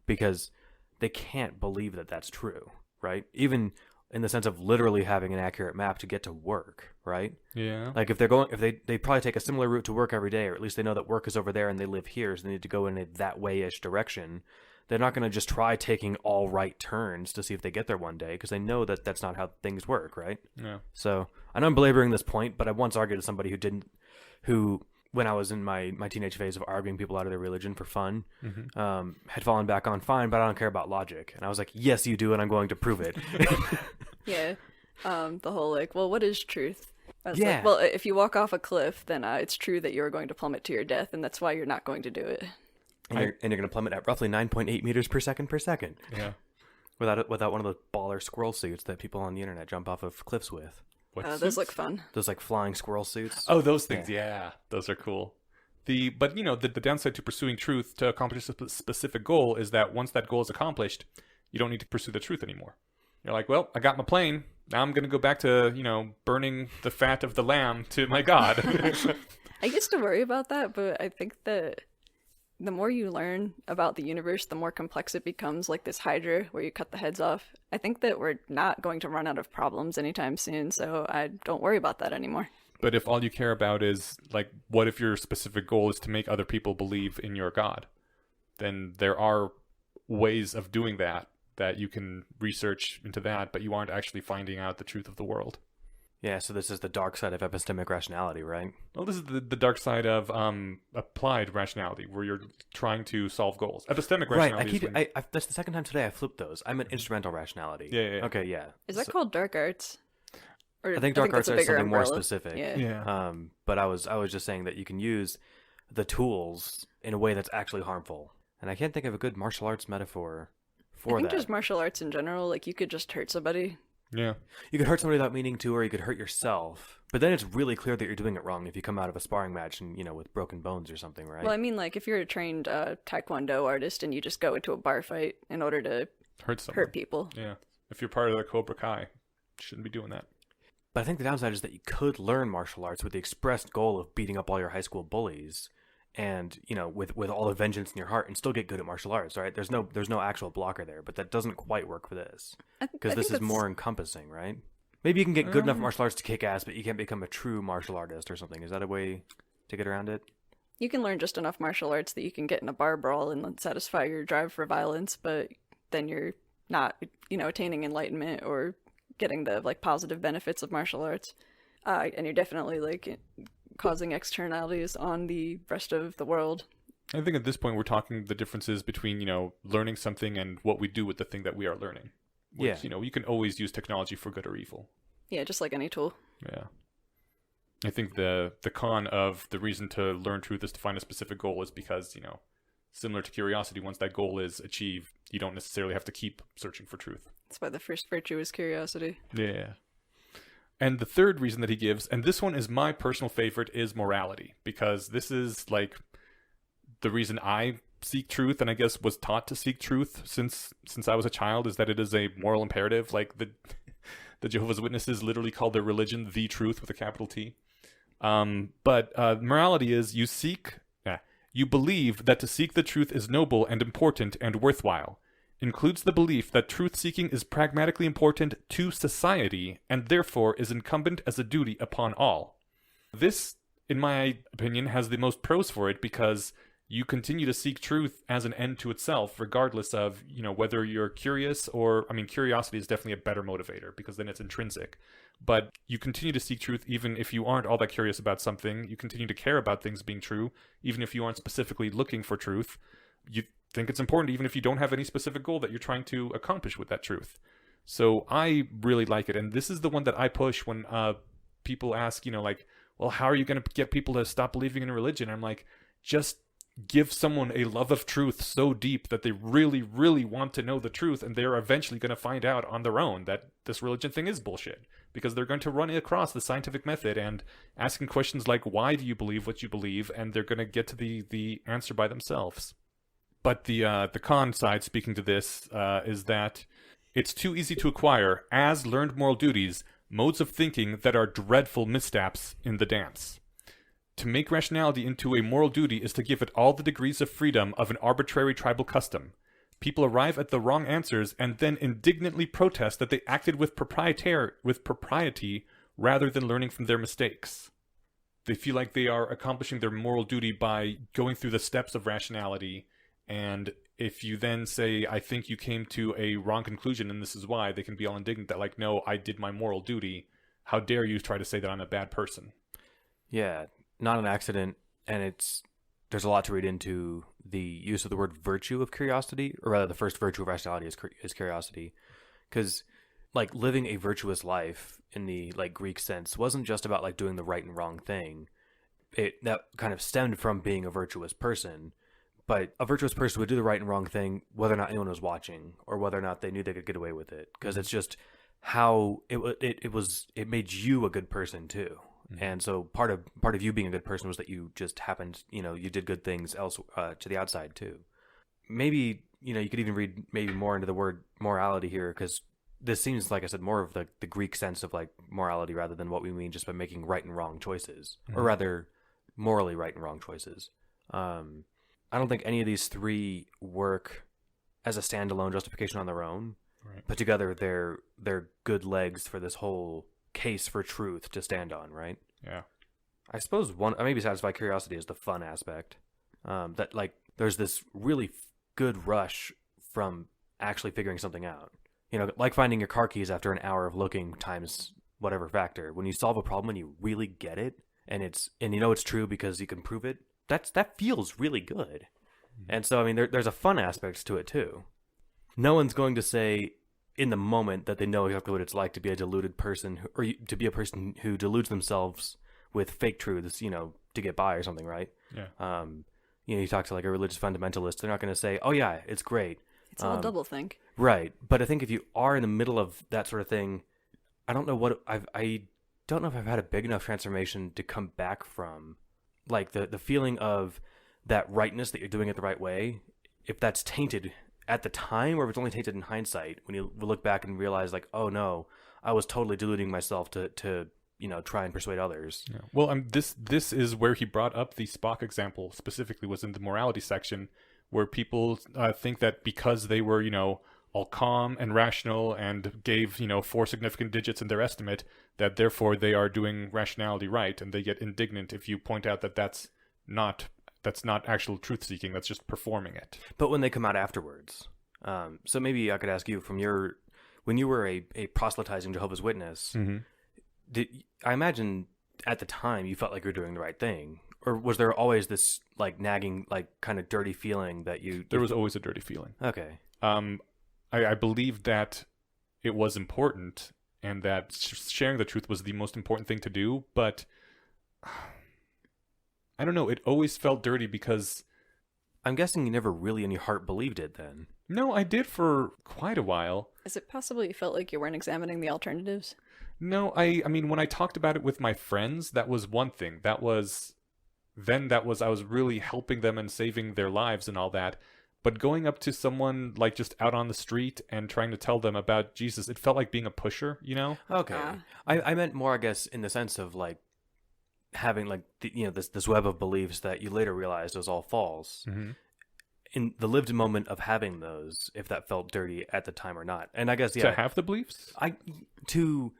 because they can't believe that that's true, right? Even in the sense of literally having an accurate map to get to work, right? Yeah. Like if they probably take a similar route to work every day, or at least they know that work is over there and they live here, so they need to go in a that way-ish direction. They're not going to just try taking all right turns to see if they get there one day because they know that that's not how things work, right? Yeah. So I know I'm belaboring this point, but I once argued with somebody who when I was in my teenage phase of arguing people out of their religion for fun, had fallen back on, fine, but I don't care about logic. And I was like, yes, you do, and I'm going to prove it. Yeah. The whole like, well, what is truth? I was Yeah. like, well, if you walk off a cliff, then it's true that you're going to plummet to your death, and that's why you're not going to do it. And you're going to plummet at roughly 9.8 meters per second. Yeah. Without one of those baller squirrel suits that people on the internet jump off of cliffs with. Those look fun. Those like flying squirrel suits. Oh, those things. Yeah. Those are cool. But the downside to pursuing truth to accomplish a specific goal is that once that goal is accomplished, you don't need to pursue the truth anymore. You're like, well, I got my plane. Now I'm going to go back to, burning the fat of the lamb to my god. I used to worry about that, but I think that the more you learn about the universe, the more complex it becomes, like this Hydra where you cut the heads off. I think that we're not going to run out of problems anytime soon, so I don't worry about that anymore. But if all you care about is, like, what if your specific goal is to make other people believe in your god? Then there are ways of doing that you can research into that, but you aren't actually finding out the truth of the world. Yeah, so this is the dark side of epistemic rationality, right? Well, this is the dark side of applied rationality, where you're trying to solve goals. Epistemic rationality. Right. That's the second time today I flipped those. I meant instrumental rationality. Yeah. Okay, yeah. Is that called dark arts? Or I think dark arts that's a are bigger something more umbrella. specific. Yeah. But I was just saying that you can use the tools in a way that's actually harmful. And I can't think of a good martial arts metaphor for I think that. just martial arts in general, like you could just hurt somebody. Yeah. You could hurt somebody without meaning to, or you could hurt yourself. But then it's really clear that you're doing it wrong if you come out of a sparring match and, with broken bones or something, right? Well, I mean, like if you're a trained Taekwondo artist and you just go into a bar fight in order to Hurt people. Yeah. If you're part of the Cobra Kai, you shouldn't be doing that. But I think the downside is that you could learn martial arts with the expressed goal of beating up all your high school bullies and, with all the vengeance in your heart and still get good at martial arts, right? There's no actual blocker there, but that doesn't quite work for this. Because this is more encompassing, right? Maybe you can get good enough martial arts to kick ass, but you can't become a true martial artist or something. Is that a way to get around it? You can learn just enough martial arts that you can get in a bar brawl and satisfy your drive for violence, but then you're not, attaining enlightenment or getting the positive benefits of martial arts. And you're definitely causing externalities on the rest of the world. I think at this point we're talking the differences between, learning something and what we do with the thing that we are learning. Which, you can always use technology for good or evil. Yeah, just like any tool. Yeah. I think the con of the reason to learn truth is to find a specific goal is because, similar to curiosity, once that goal is achieved, you don't necessarily have to keep searching for truth. That's why the first virtue is curiosity. Yeah. And the third reason that he gives, and this one is my personal favorite, is morality. Because this is the reason I seek truth, and I guess was taught to seek truth since I was a child, is that it is a moral imperative. The Jehovah's Witnesses literally call their religion the truth with a capital T. But morality is you believe that to seek the truth is noble and important and worthwhile. Includes the belief that truth-seeking is pragmatically important to society and therefore is incumbent as a duty upon all. This, in my opinion, has the most pros for it because you continue to seek truth as an end to itself, regardless of, whether you're curious or, curiosity is definitely a better motivator because then it's intrinsic. But you continue to seek truth even if you aren't all that curious about something. You continue to care about things being true, even if you aren't specifically looking for truth. You think it's important even if you don't have any specific goal that you're trying to accomplish with that truth. So I really like it. And this is the one that I push when people ask, well, how are you going to get people to stop believing in a religion? I'm like, just give someone a love of truth so deep that they really, really want to know the truth, and they're eventually going to find out on their own that this religion thing is bullshit, because they're going to run across the scientific method and asking questions like, why do you believe what you believe? And they're going to get to the answer by themselves. But the con side, speaking to this, is that it's too easy to acquire, as learned moral duties, modes of thinking that are dreadful missteps in the dance. To make rationality into a moral duty is to give it all the degrees of freedom of an arbitrary tribal custom. People arrive at the wrong answers and then indignantly protest that they acted with propriety rather than learning from their mistakes. They feel like they are accomplishing their moral duty by going through the steps of rationality, and if you then say, I think you came to a wrong conclusion and this is why, they can be all indignant that no, I did my moral duty. How dare you try to say that I'm a bad person? Yeah. Not an accident, and there's a lot to read into the use of the word virtue of curiosity, or rather the first virtue of rationality is curiosity, because living a virtuous life in the Greek sense wasn't just about doing the right and wrong thing. That kind of stemmed from being a virtuous person, but a virtuous person would do the right and wrong thing whether or not anyone was watching or whether or not they knew they could get away with it, because it's just how it made you a good person too. And so part of you being a good person was that you just happened, you did good things else to the outside too. Maybe, you could even read maybe more into the word morality here, because this seems, like I said, more of the Greek sense of morality rather than what we mean just by making right and wrong choices, or rather morally right and wrong choices. I don't think any of these three work as a standalone justification on their own, right. But together they're good legs for this whole case for truth to stand on, right? Yeah. I suppose maybe satisfy curiosity is the fun aspect. That there's this really good rush from actually figuring something out. Like finding your car keys after an hour of looking times whatever factor. When you solve a problem and you really get it, and it's true because you can prove it, that feels really good. Mm-hmm. And so there's a fun aspect to it too. No one's going to say in the moment that they know exactly what it's like to be a deluded person, to be a person who deludes themselves with fake truths, to get by or something, right? Yeah. You talk to like a religious fundamentalist, they're not going to say, "Oh yeah, it's great." It's all doublethink. Right. But I think if you are in the middle of that sort of thing, I don't know I don't know if I've had a big enough transformation to come back from, like the feeling of that rightness that you're doing it the right way, if that's tainted at the time or if it's only tainted in hindsight when you look back and realize like, oh no, I was totally deluding myself to try and persuade others. Yeah. Well, this is where he brought up the Spock example specifically, was in the morality section, where people think that because they were, all calm and rational and gave, 4 significant digits in their estimate, that therefore they are doing rationality right, and they get indignant if you point out that that's not actual truth seeking, that's just performing it. But when they come out afterwards, so maybe I could ask you when you were a proselytizing Jehovah's Witness, I imagine at the time you felt like you were doing the right thing, or was there always this like nagging, like kind of dirty feeling that There was always a dirty feeling. Okay. I believed that it was important and that sharing the truth was the most important thing to do, but I don't know, it always felt dirty because... I'm guessing you never really in your heart believed it then. No, I did for quite a while. Is it possible you felt like you weren't examining the alternatives? No, I mean, when I talked about it with my friends, that was one thing. I was really helping them and saving their lives and all that. But going up to someone like just out on the street and trying to tell them about Jesus, it felt like being a pusher, Okay. I meant more, I guess, in the sense of like having like this web of beliefs that you later realized was all false. Mm-hmm. In the lived moment of having those, if that felt dirty at the time or not. And I guess to have the beliefs, to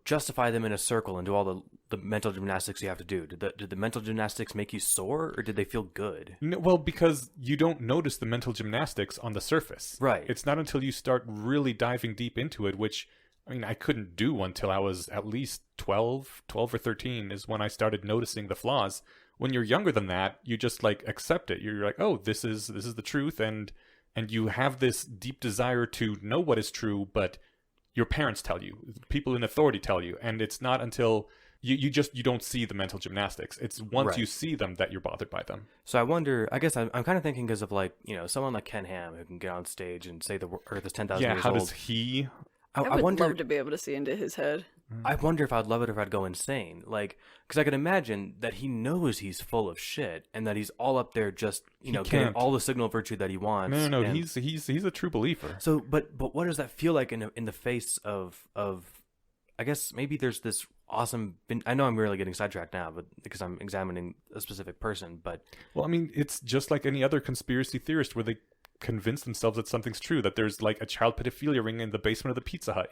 justify them in a circle and do all the mental gymnastics you have to do. Did the mental gymnastics make you sore, or did they feel good? No, well, because you don't notice the mental gymnastics on the surface. Right. It's not until you start really diving deep into it, which, I mean, I couldn't do until I was at least 12 or 13 is when I started noticing the flaws. When you're younger than that, you just like accept it. You're like, oh, this is the truth, and you have this deep desire to know what is true, but your parents tell you, people in authority tell you, and it's not until you don't see the mental gymnastics. It's once you see them that you're bothered by them. So I wonder, I guess I'm kind of thinking because of like, someone like Ken Ham who can get on stage and say the Earth is 10,000 years old. Yeah, how does he... I would love to be able to see into his head. I wonder if I'd love it if I'd go insane. Like, because I could imagine that he knows he's full of shit and that he's all up there just, getting all the signal virtue that he wants. No, he's a true believer. So, but what does that feel like in the face of, I guess maybe there's this awesome, I know I'm really getting sidetracked now, but because I'm examining a specific person, but. Well, I mean, it's just like any other conspiracy theorist where they convince themselves that something's true, that there's like a child pedophilia ring in the basement of the Pizza Hut,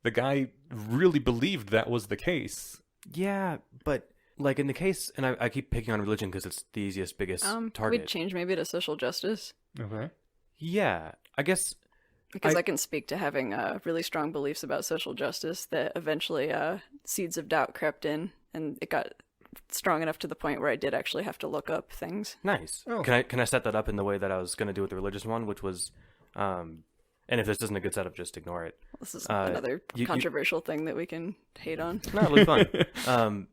The guy really believed that was the case. Yeah, but like in the case, and I keep picking on religion because it's the easiest, biggest target. We'd change maybe to social justice. Okay. Yeah, I guess. Because I can speak to having really strong beliefs about social justice that eventually seeds of doubt crept in, and it got strong enough to the point where I did actually have to look up things. Nice. Oh. Can I set that up in the way that I was going to do with the religious one, which was, and if this isn't a good setup, just ignore it. This is another controversial thing that we can hate on. No, it'll be fun.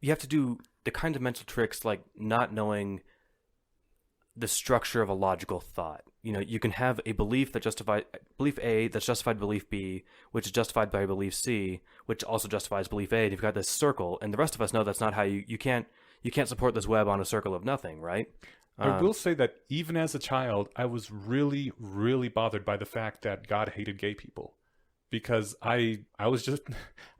You have to do the kind of mental tricks like not knowing the structure of a logical thought. You can have a belief belief A that's justified belief B, which is justified by belief C, which also justifies belief A. And you've got this circle, and the rest of us know that's not how you can't support this web on a circle of nothing, right? I will say that even as a child, I was really, really bothered by the fact that God hated gay people. Because I was just,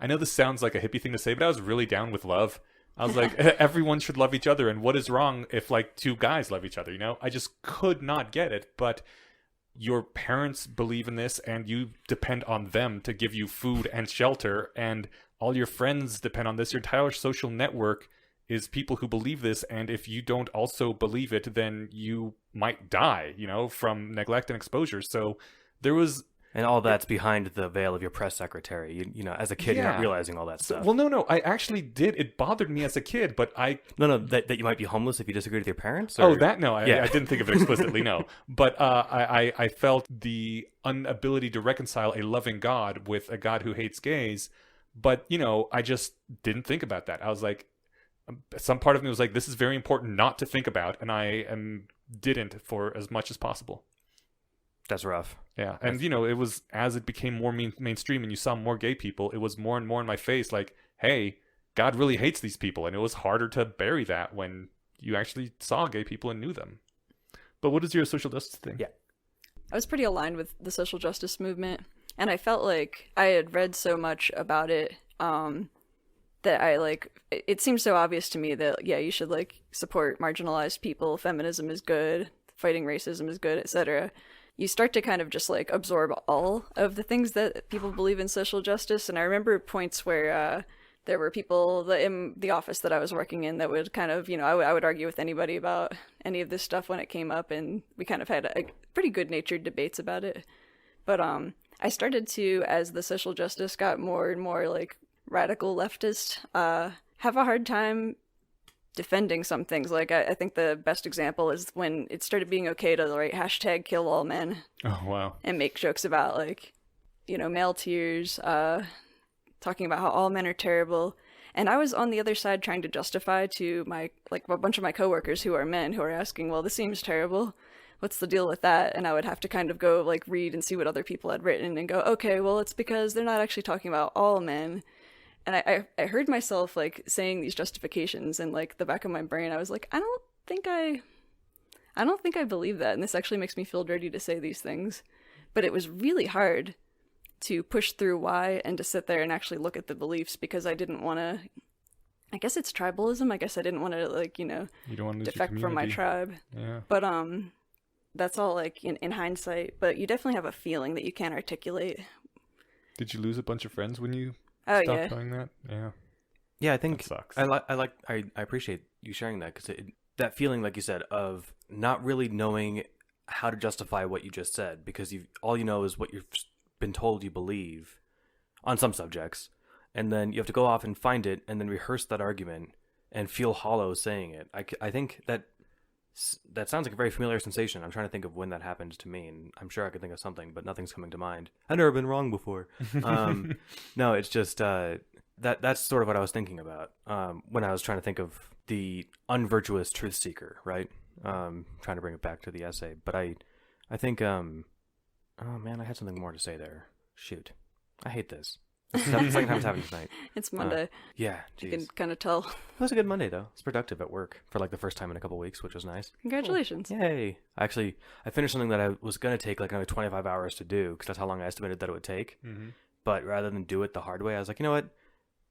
I know this sounds like a hippie thing to say, but I was really down with love. I was like, everyone should love each other, and what is wrong if like 2 guys love each other, I just could not get it, but your parents believe in this, and you depend on them to give you food and shelter, and all your friends depend on this. Your entire social network is people who believe this, and if you don't also believe it, then you might die, from neglect and exposure. So there was... And all that's behind the veil of your press secretary. You know, as a kid, you're not Yeah. realizing all that stuff. Well, no, I actually did. It bothered me as a kid, but No, that you might be homeless if you disagree with your parents? Oh, or- that no, I didn't think of it explicitly, no. But I felt the inability to reconcile a loving God with a God who hates gays. But, you know, I just didn't think about that. I was like, some part of me was like, this is very important not to think about, and I didn't for as much as possible. That's rough. Yeah, and you know, it was as it became more mainstream and you saw more gay people, it was more and more in my face like, hey, God really hates these people, and it was harder to bury that when you actually saw gay people and knew them. But what is your social justice thing? Yeah. I was pretty aligned with the social justice movement, and I felt like I had read so much about it that I like it seemed so obvious to me that yeah, you should like support marginalized people, feminism is good, fighting racism is good, etc. You start to kind of just like absorb all of the things that people believe in social justice. And I remember points where there were people in the office that I was working in that would kind of, you know, I would argue with anybody about any of this stuff when it came up, and we kind of had a pretty good natured debates about it. But I started to, as the social justice got more and more like radical leftist, have a hard time defending some things. Like I think the best example is when it started being okay to write hashtag kill all men. Oh, wow. And make jokes about like, you know, male tears, talking about how all men are terrible. And I was on the other side trying to justify to my, like a bunch of my coworkers who are men who are asking, well, this seems terrible. What's the deal with that? And I would have to kind of go like read and see what other people had written and go, okay, well, it's because they're not actually talking about all men. And I heard myself like saying these justifications in like the back of my brain. I was like, I don't think I believe that, and this actually makes me feel dirty to say these things. But it was really hard to push through why and to sit there and actually look at the beliefs, because I didn't want to, I guess it's tribalism. I guess I didn't want to like, you don't want to defect from my tribe. Yeah. But that's all like in hindsight, but you definitely have a feeling that you can't articulate. Did you lose a bunch of friends when you Oh stopped yeah. doing that? Yeah. Yeah, I think That sucks. I appreciate you sharing that, because that feeling, like you said, of not really knowing how to justify what you just said, because all you know is what you've been told you believe on some subjects, and then you have to go off and find it and then rehearse that argument and feel hollow saying it. I think that sounds like a very familiar sensation. I'm trying to think of when that happened to me, and I'm sure I could think of something, but nothing's coming to mind. I've never been wrong before. No, it's just that's sort of what I was thinking about when I was trying to think of the unvirtuous truth seeker, right? Trying to bring it back to the essay, but I think oh man, I had something more to say there. Shoot, I hate this. It's the second time it's happening tonight. It's Monday. Yeah, You geez. can kind of tell. It was a good Monday though. It's productive at work for like the first time in a couple weeks, which was nice. Congratulations. Yay! Actually, I finished something that I was gonna take like another 25 hours to do, because that's how long I estimated that it would take. Mm-hmm. But rather than do it the hard way, I was like, you know what?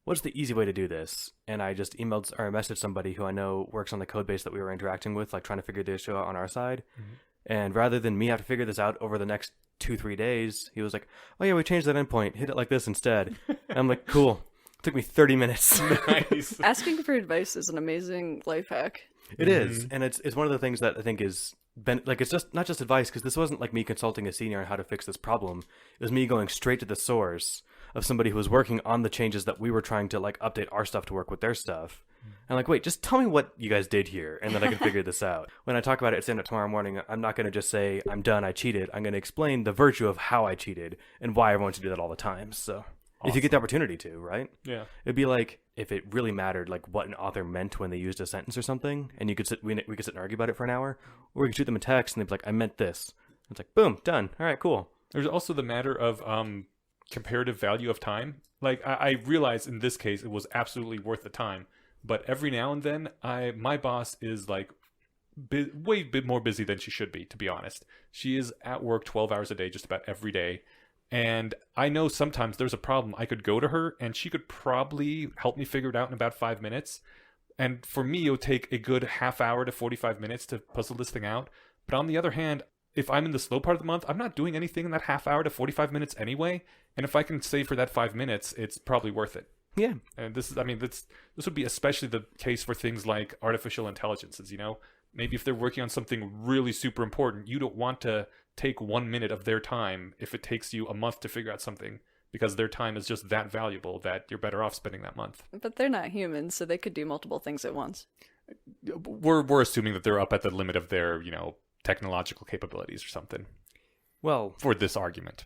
What's the easy way to do this? And I just emailed or messaged somebody who I know works on the code base that we were interacting with, like trying to figure the issue out on our side. Mm-hmm. And rather than me have to figure this out over the next 2-3 days, he was like, oh yeah, we changed that endpoint. Hit it like this instead. And I'm like, cool. It took me 30 minutes. Nice. Asking for advice is an amazing life hack. It is, and it's one of the things that I think is it's just not just advice, because this wasn't like me consulting a senior on how to fix this problem. It was me going straight to the source of somebody who was working on the changes that we were trying to like update our stuff to work with their stuff. And like, wait, just tell me what you guys did here, and then I can figure this out. When I talk about it at stand-up tomorrow morning, I'm not going to just say I'm done, I cheated. I'm going to explain the virtue of how I cheated and why everyone should do that all the time. So if you get the opportunity to, right? Yeah. It'd be like if it really mattered, like what an author meant when they used a sentence or something, and you could we could sit and argue about it for an hour, or we could shoot them a text and they'd be like, I meant this. It's like, boom, done. All right, cool. There's also the matter of comparative value of time. Like I realize in this case it was absolutely worth the time, but every now and then my boss is like way bit more busy than she should be, to be honest. She is at work 12 hours a day just about every day. And I know sometimes there's a problem. I could go to her and she could probably help me figure it out in about 5 minutes. And for me, it would take a good half hour to 45 minutes to puzzle this thing out. But on the other hand, if I'm in the slow part of the month, I'm not doing anything in that half hour to 45 minutes anyway. And if I can save for that 5 minutes, it's probably worth it. Yeah. And this would be especially the case for things like artificial intelligences, Maybe if they're working on something really super important, you don't want to take 1 minute of their time if it takes you a month to figure out something, because their time is just that valuable that you're better off spending that month. But they're not humans, so they could do multiple things at once. We're assuming that they're up at the limit of their, technological capabilities or something Well, for this argument.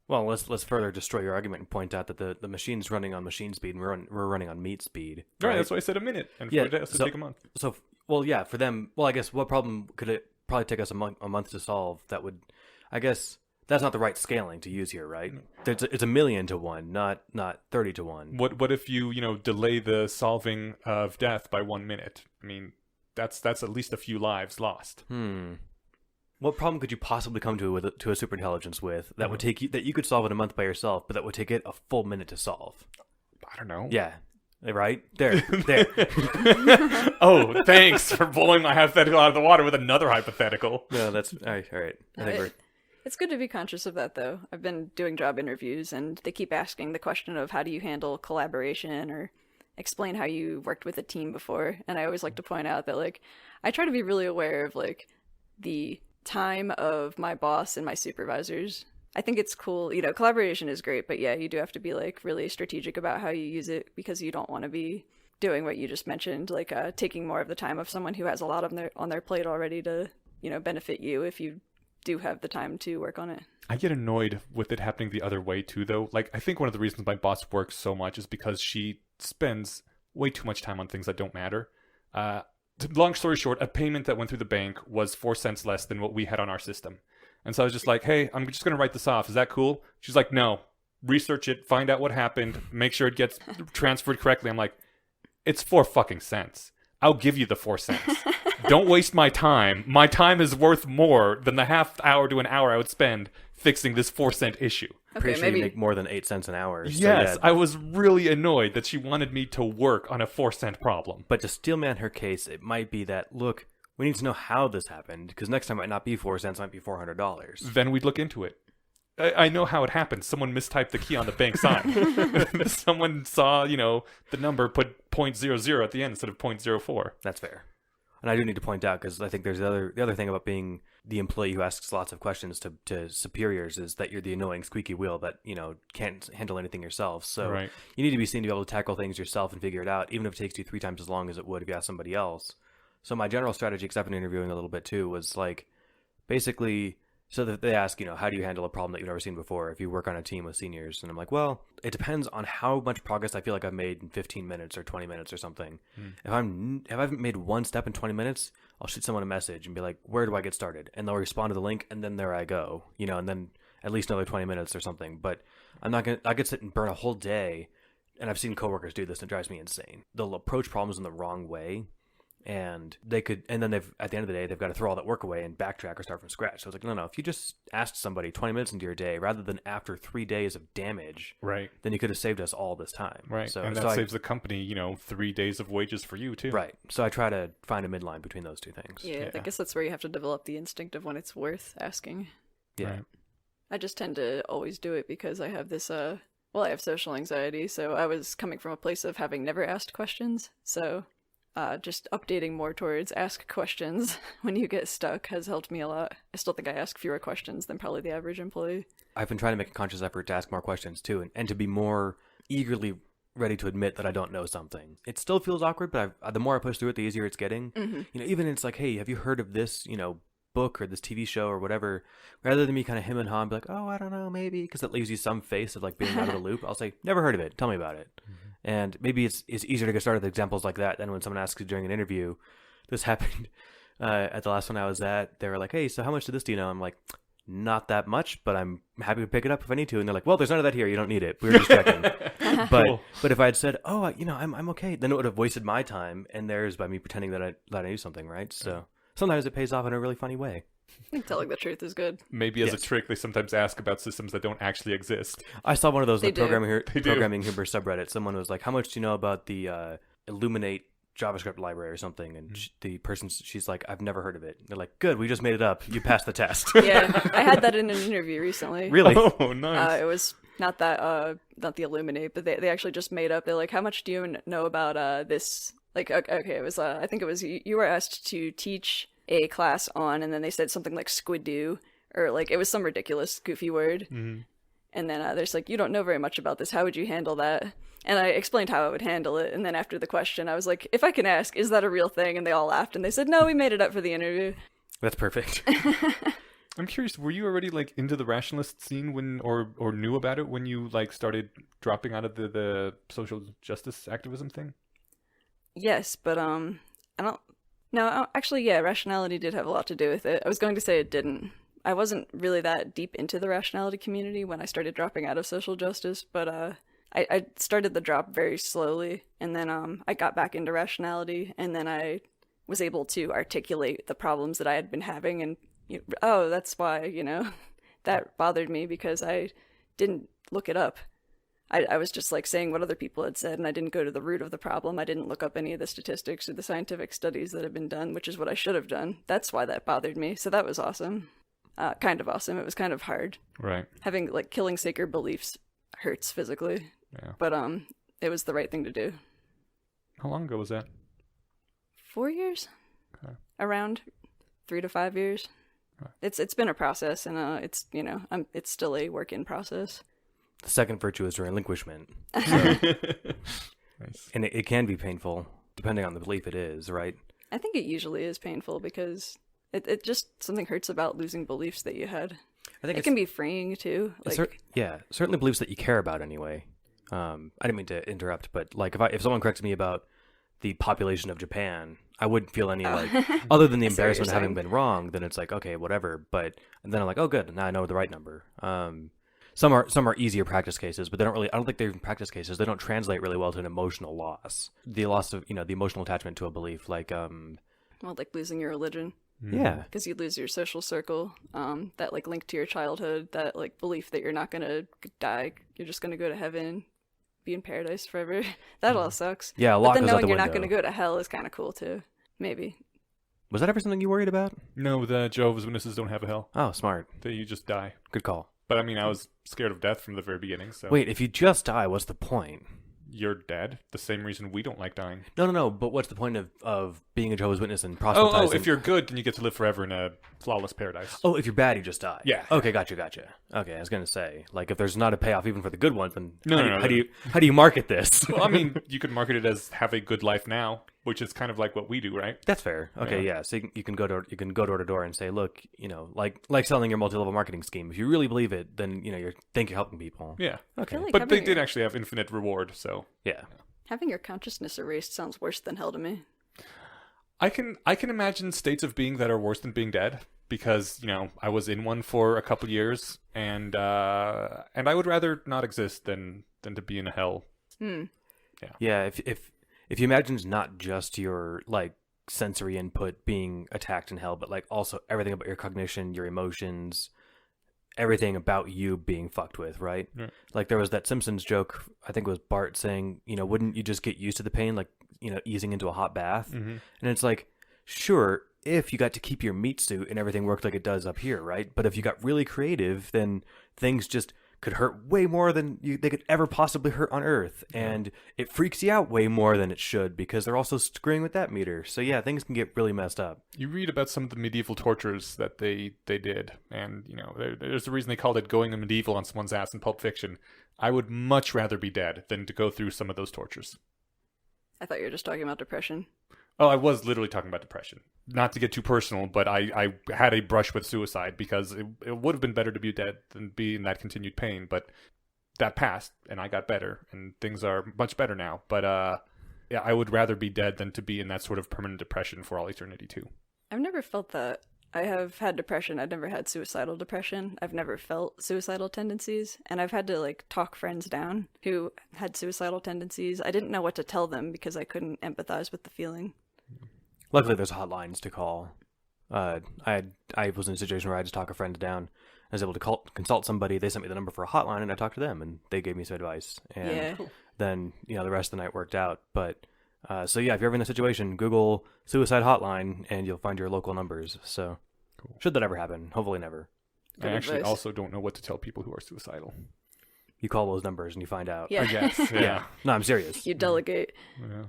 let's further destroy your argument and point out that the machine's running on machine speed and we're running on meat speed. Right, that's why I said a minute, and Yeah, for it has to take a month. So, well, yeah, for them, I guess what problem could it probably take us a month to solve? That would, I guess, that's not the right scaling to use here, right? It's 1,000,000 to 1, not 30 to 1. What if you delay the solving of death by 1 minute? I mean, that's at least a few lives lost. What problem could you possibly come to a superintelligence with that would take you that you could solve in a month by yourself, but that would take it a full minute to solve? I don't know. Yeah, right there. Oh, thanks for blowing my hypothetical out of the water with another hypothetical. No, that's all right. I think we're. It's good to be conscious of that, though. I've been doing job interviews, and they keep asking the question of how do you handle collaboration or explain how you worked with a team before. And I always like to point out that, like, I try to be really aware of, like, the time of my boss and my supervisors. I think it's cool. Collaboration is great, but yeah, you do have to be, like, really strategic about how you use it, because you don't want to be doing what you just mentioned, like taking more of the time of someone who has a lot on their plate already to, benefit you if you do have the time to work on it. I get annoyed with it happening the other way too, though. Like, I think one of the reasons my boss works so much is because she spends way too much time on things that don't matter. Long story short, a payment that went through the bank was 4 cents less than what we had on our system. And so I was just like, hey, I'm just going to write this off. Is that cool? She's like, no. Research it, find out what happened, make sure it gets transferred correctly. I'm like, it's 4 fucking cents. I'll give you the 4 cents. Don't waste my time. My time is worth more than the half hour to an hour I would spend fixing this 4-cent issue. Pretty sure you make more than 8 cents an hour. So Yes, yeah. I was really annoyed that she wanted me to work on a 4-cent problem. But to steelman her case, it might be that, look, we need to know how this happened, because next time it might not be 4 cents, it might be $400. Then we'd look into it. I know how it happened. Someone mistyped the key on the bank sign. Someone saw, the number, put 0.00 at the end instead of 0.04. That's fair. And I do need to point out, because I think there's the other thing about being the employee who asks lots of questions to superiors is that you're the annoying squeaky wheel that, can't handle anything yourself. So Right. You need to be seen to be able to tackle things yourself and figure it out, even if it takes you 3 times as long as it would if you asked somebody else. So my general strategy, because I've been interviewing a little bit too, was like, basically, so that they ask, how do you handle a problem that you've never seen before if you work on a team with seniors? And I'm like, well, it depends on how much progress I feel like I've made in 15 minutes or 20 minutes or something. If I haven't made one step in 20 minutes, I'll shoot someone a message and be like, where do I get started? And they'll respond to the link, and then there I go, and then at least another 20 minutes or something. But I could sit and burn a whole day, and I've seen coworkers do this, and it drives me insane. They'll approach problems in the wrong way. And then at the end of the day, they've got to throw all that work away and backtrack or start from scratch. So it's like, no, if you just asked somebody 20 minutes into your day, rather than after 3 days of damage, Right. then you could have saved us all this time. Right. So, and that saves the company, 3 days of wages for you, too. Right. So I try to find a midline between those two things. Yeah, I guess that's where you have to develop the instinct of when it's worth asking. Yeah. Right. I just tend to always do it because I have this, I have social anxiety, so I was coming from a place of having never asked questions, so just updating more towards ask questions when you get stuck has helped me a lot. I still think I ask fewer questions than probably the average employee. I've been trying to make a conscious effort to ask more questions too, and to be more eagerly ready to admit that I don't know something. It still feels awkward, but the more I push through it, the easier it's getting. Mm-hmm. Even it's like, hey, have you heard of this, book or this TV show or whatever? Rather than me kind of him and haw and be like, oh, I don't know, maybe, because it leaves you some face of like being out of the loop. I'll say, never heard of it. Tell me about it. Mm-hmm. And maybe it's easier to get started with examples like that than when someone asks you during an interview. This happened at the last one I was at. They were like, hey, so how much of this do you know? I'm like, not that much, but I'm happy to pick it up if I need to. And they're like, well, there's none of that here. You don't need it. We were just checking. But if I had said, oh, I'm okay, then it would have wasted my time and theirs by me pretending that I knew something, right? So sometimes it pays off in a really funny way. I think telling the truth is good. Maybe as a trick, they sometimes ask about systems that don't actually exist. I saw one of those in the They Programming Humor subreddit. Someone was like, how much do you know about the Illuminate JavaScript library or something? And the person, she's like, I've never heard of it. And they're like, good, we just made it up. You passed the test. Yeah, I had that in an interview recently. Really? Oh, nice. It was not that, not the Illuminate, but they actually just made up. They're like, how much do you know about this? Like, okay, it was, I think it was, you were asked to teach a class on, and then they said something like squidoo, or like it was some ridiculous, goofy word. Mm-hmm. And then they're just like, you don't know very much about this. How would you handle that? And I explained how I would handle it. And then after the question, I was like, if I can ask, is that a real thing? And they all laughed. And they said, no, we made it up for the interview. That's perfect. I'm curious, were you already like into the rationalist scene when, or knew about it when you like started dropping out of the social justice activism thing? Yes, but I don't. No, actually, yeah, rationality did have a lot to do with it. I was going to say it didn't. I wasn't really that deep into the rationality community when I started dropping out of social justice, but I started the drop very slowly, and then I got back into rationality, and then I was able to articulate the problems that I had been having, and oh, that's why, that bothered me, because I didn't look it up. I was just like saying what other people had said, and I didn't go to the root of the problem. I didn't look up any of the statistics or the scientific studies that had been done, which is what I should have done. That's why that bothered me. So that was awesome. Kind of awesome. It was kind of hard. Right. Having like killing sacred beliefs hurts physically. Yeah. But it was the right thing to do. How long ago was that? 4 years? Okay. Around 3 to 5 years. Right. It's been a process, and it's it's still a work in process. The second virtue is relinquishment. Nice. And it can be painful, depending on the belief it is, right? I think it usually is painful because it just something hurts about losing beliefs that you had. I think it can be freeing too. Like, certainly beliefs that you care about anyway. I didn't mean to interrupt, but like if someone corrects me about the population of Japan, I wouldn't feel any like other than the embarrassment of having been wrong. Then it's like, okay, whatever. But then I'm like, oh, good, now I know the right number. Some are easier practice cases, but they don't really. I don't think they're even practice cases. They don't translate really well to an emotional loss. The loss of the emotional attachment to a belief, like like losing your religion. Yeah, because you lose your social circle, that like link to your childhood, that like belief that you're not gonna die, you're just gonna go to heaven, be in paradise forever. That all sucks. Yeah, a lot. But then goes out knowing the you're window. not gonna go to hell is kind of cool too. Maybe. Was that ever something you worried about? No, the Jehovah's Witnesses don't have a hell. Oh, smart. You just die. Good call. But I mean, I was scared of death from the very beginning. So Wait, if you just die, what's the point? You're dead. The same reason we don't like dying. No. But what's the point of being a Jehovah's Witness and proselytizing? Oh, if you're good, then you get to live forever in a flawless paradise. Oh, if you're bad, you just die. Yeah. Okay, gotcha. Okay, I was gonna say, like, if there's not a payoff even for the good ones, then No. how do you market this? Well, I mean, you could market it as have a good life now, which is kind of like what we do, right? That's fair. Okay, yeah. So you can go door to door and say, look, like selling your multi-level marketing scheme. If you really believe it, then you think you're helping people. Yeah. Okay. like But they having did actually have infinite reward, so Yeah. Having your consciousness erased sounds worse than hell to me. I can imagine states of being that are worse than being dead, because I was in one for a couple years, and I would rather not exist than to be in a hell. Yeah. If you imagine it's not just your like sensory input being attacked in hell, but like also everything about your cognition, your emotions, everything about you being fucked with, right? Right. Like there was that Simpsons joke, I think it was Bart saying, wouldn't you just get used to the pain, like, easing into a hot bath? Mm-hmm. And it's like, sure, if you got to keep your meat suit and everything worked like it does up here, right? But if you got really creative, then things just could hurt way more than they could ever possibly hurt on Earth. And it freaks you out way more than it should, because they're also screwing with that meter. So yeah, things can get really messed up. You read about some of the medieval tortures that they did, and there's a reason they called it going medieval on someone's ass in Pulp Fiction. I would much rather be dead than to go through some of those tortures. I thought you were just talking about depression. Oh, I was literally talking about depression. Not to get too personal, but I had a brush with suicide, because it would have been better to be dead than be in that continued pain. But that passed, and I got better, and things are much better now. But yeah, I would rather be dead than to be in that sort of permanent depression for all eternity too. I've never felt that. I have had depression. I've never had suicidal depression. I've never felt suicidal tendencies. And I've had to like talk friends down who had suicidal tendencies. I didn't know what to tell them because I couldn't empathize with the feeling. Luckily, there's hotlines to call. I was in a situation where I just talked a friend down. I was able to consult somebody. They sent me the number for a hotline, and I talked to them, and they gave me some advice. And Yeah. then the rest of the night worked out. But so yeah, if you're ever in a situation, Google suicide hotline, and you'll find your local numbers. So Cool. Should that ever happen? Hopefully never. I actually advice. also don't know what to tell people who are suicidal. You call those numbers and you find out. Yeah. I guess. Yeah. No, I'm serious. You delegate. Yeah.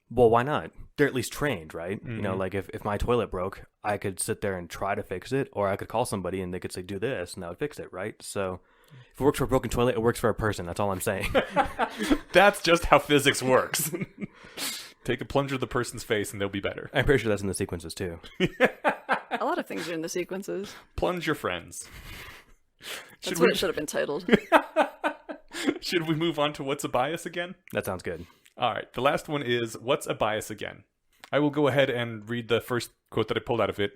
Well, why not? they're at least trained, right? Mm-hmm. You know, like if my toilet broke, I could sit there and try to fix it, or I could call somebody and they could say, do this, and that would fix it, right? So if it works for a broken toilet, it works for a person. That's all I'm saying. That's just how physics works. Take a plunger to the person's face and they'll be better. I'm pretty sure that's in the sequences too. A lot of things are in the sequences. Plunge your friends. That's what it should have been titled. Should we move on to what's a bias again? That sounds good. All right. The last one is what's a bias again? I will go ahead and read the first quote that I pulled out of it.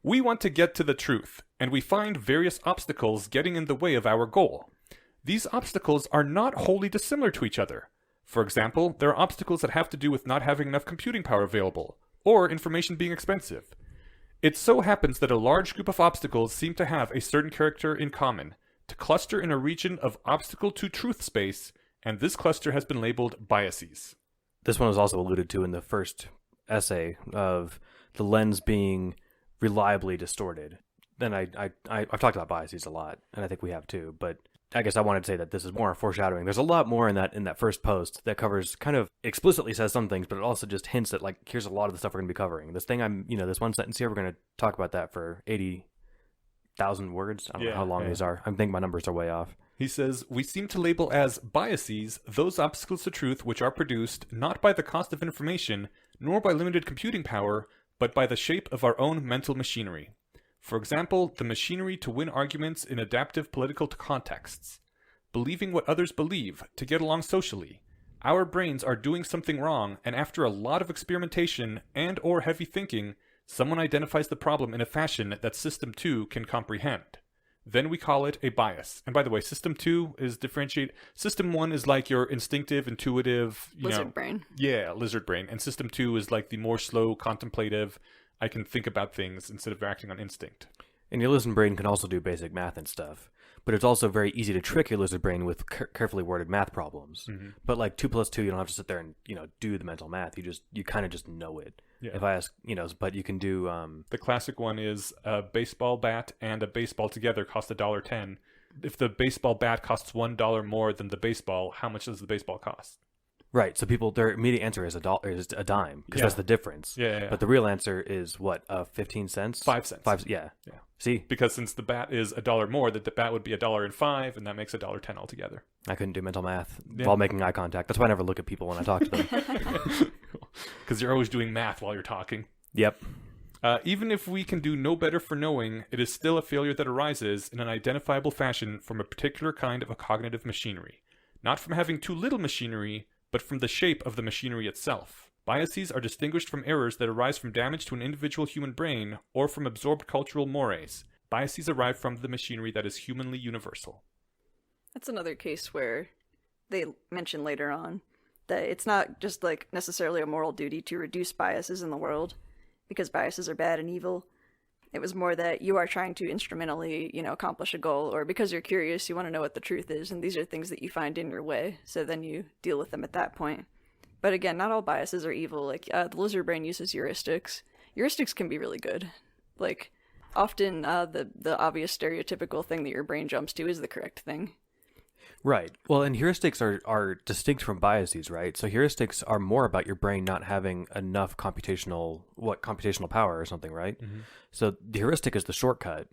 We want to get to the truth, and we find various obstacles getting in the way of our goal. These obstacles are not wholly dissimilar to each other. For example, there are obstacles that have to do with not having enough computing power available, or information being expensive. It so happens that a large group of obstacles seem to have a certain character in common, to cluster in a region of obstacle to truth space, and this cluster has been labeled biases. This one was also alluded to in the first essay of the lens being reliably distorted. Then I've talked about biases a lot, and I think we have too, but I guess I wanted to say that this is more foreshadowing. There's a lot more in that first post that covers, kind of explicitly says some things, but it also just hints at, like, here's a lot of the stuff we're going to be covering. This thing this one sentence here, we're going to talk about that for 80,000 words. I don't know how long these are. I think my numbers are way off. He says, we seem to label as biases those obstacles to truth which are produced not by the cost of information, nor by limited computing power, but by the shape of our own mental machinery. For example, the machinery to win arguments in adaptive political contexts. Believing what others believe to get along socially. Our brains are doing something wrong, and after a lot of experimentation and or heavy thinking, someone identifies the problem in a fashion that System 2 can comprehend. Then we call it a bias. And by the way, System 2 is differentiate. System 1 is like your instinctive, intuitive, Lizard brain. Yeah, lizard brain. And System 2 is like the more slow, contemplative, I can think about things instead of acting on instinct. And your lizard brain can also do basic math and stuff. But it's also very easy to trick your lizard brain with carefully worded math problems. Mm-hmm. But like 2 + 2, you don't have to sit there and, do the mental math. You kind of just know it. Yeah. If I ask, but you can do... The classic one is a baseball bat and a baseball together cost $1.10. If the baseball bat costs $1 more than the baseball, how much does the baseball cost? Right. So their immediate answer is a dime, because that's the difference. Yeah. But the real answer is what? 15 cents? 5 cents. Yeah. See? Because since the bat is $1 more, the bat would be $1.05, and that makes $1.10 altogether. I couldn't do mental math while making eye contact. That's why I never look at people when I talk to them. Because you're always doing math while you're talking. Yep. Even if we can do no better for knowing, it is still a failure that arises in an identifiable fashion from a particular kind of a cognitive machinery. Not from having too little machinery, but from the shape of the machinery itself. Biases are distinguished from errors that arise from damage to an individual human brain or from absorbed cultural mores. Biases arrive from the machinery that is humanly universal. That's another case where they mention later on that it's not just like necessarily a moral duty to reduce biases in the world because biases are bad and evil. It was more that you are trying to instrumentally, accomplish a goal, or because you're curious, you want to know what the truth is, and these are things that you find in your way, so then you deal with them at that point. But again, not all biases are evil. Like, the lizard brain uses heuristics. Heuristics can be really good. Like, often the obvious stereotypical thing that your brain jumps to is the correct thing. Right. Well, and heuristics are distinct from biases, right? So heuristics are more about your brain not having enough computational power or something, right? Mm-hmm. So the heuristic is the shortcut,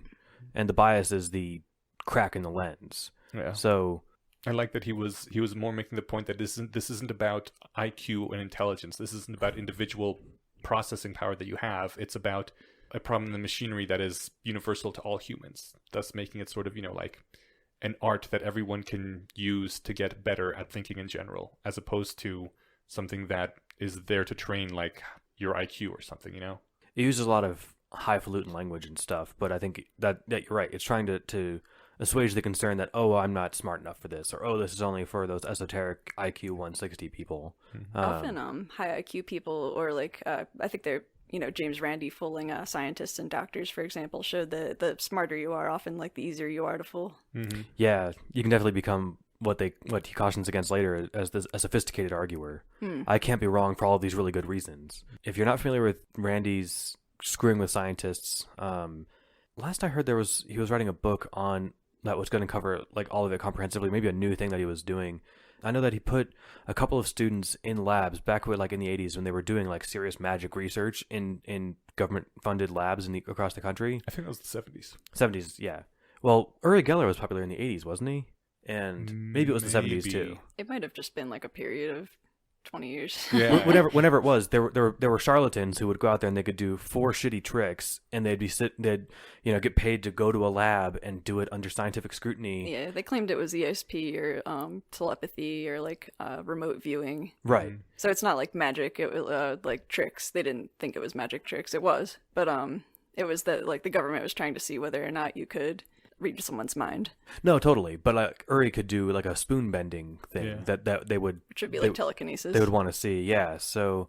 and the bias is the crack in the lens. Yeah. So I like that he was more making the point that this isn't about IQ and intelligence. This isn't about individual processing power that you have. It's about a problem in the machinery that is universal to all humans, thus making it sort of, like an art that everyone can use to get better at thinking in general, as opposed to something that is there to train like your IQ or something, It uses a lot of highfalutin language and stuff, but I think that you're right. It's trying to assuage the concern that, I'm not smart enough for this, or, this is only for those esoteric IQ 160 people. Mm-hmm. Often high IQ people, or like, I think they're, James Randi fooling scientists and doctors, for example, showed that the smarter you are, often like the easier you are to fool. Mm-hmm. Yeah, you can definitely become what he cautions against later as a sophisticated arguer. I can't be wrong for all of these really good reasons. If you're not familiar with Randi's screwing with scientists, last I heard he was writing a book on that was going to cover like all of it comprehensively, maybe a new thing that he was doing. I know that he put a couple of students in labs back like in the 80s when they were doing like serious magic research in government-funded labs across the country. I think that was the 70s. 70s, yeah. Well, Uri Geller was popular in the 80s, wasn't he? And maybe it was the 70s too. It might have just been like a period of 20 years. Yeah. Whenever it was, there were charlatans who would go out there and they could do 4 shitty tricks, and they'd get paid to go to a lab and do it under scientific scrutiny. Yeah, they claimed it was ESP or telepathy or like remote viewing. Right. So it's not like magic. It was like tricks. They didn't think it was magic tricks. It was, but it was that like the government was trying to see whether or not you could read someone's mind. No, totally. But like Uri could do like a spoon bending thing that they would, which would be like telekinesis. They would want to see. Yeah. So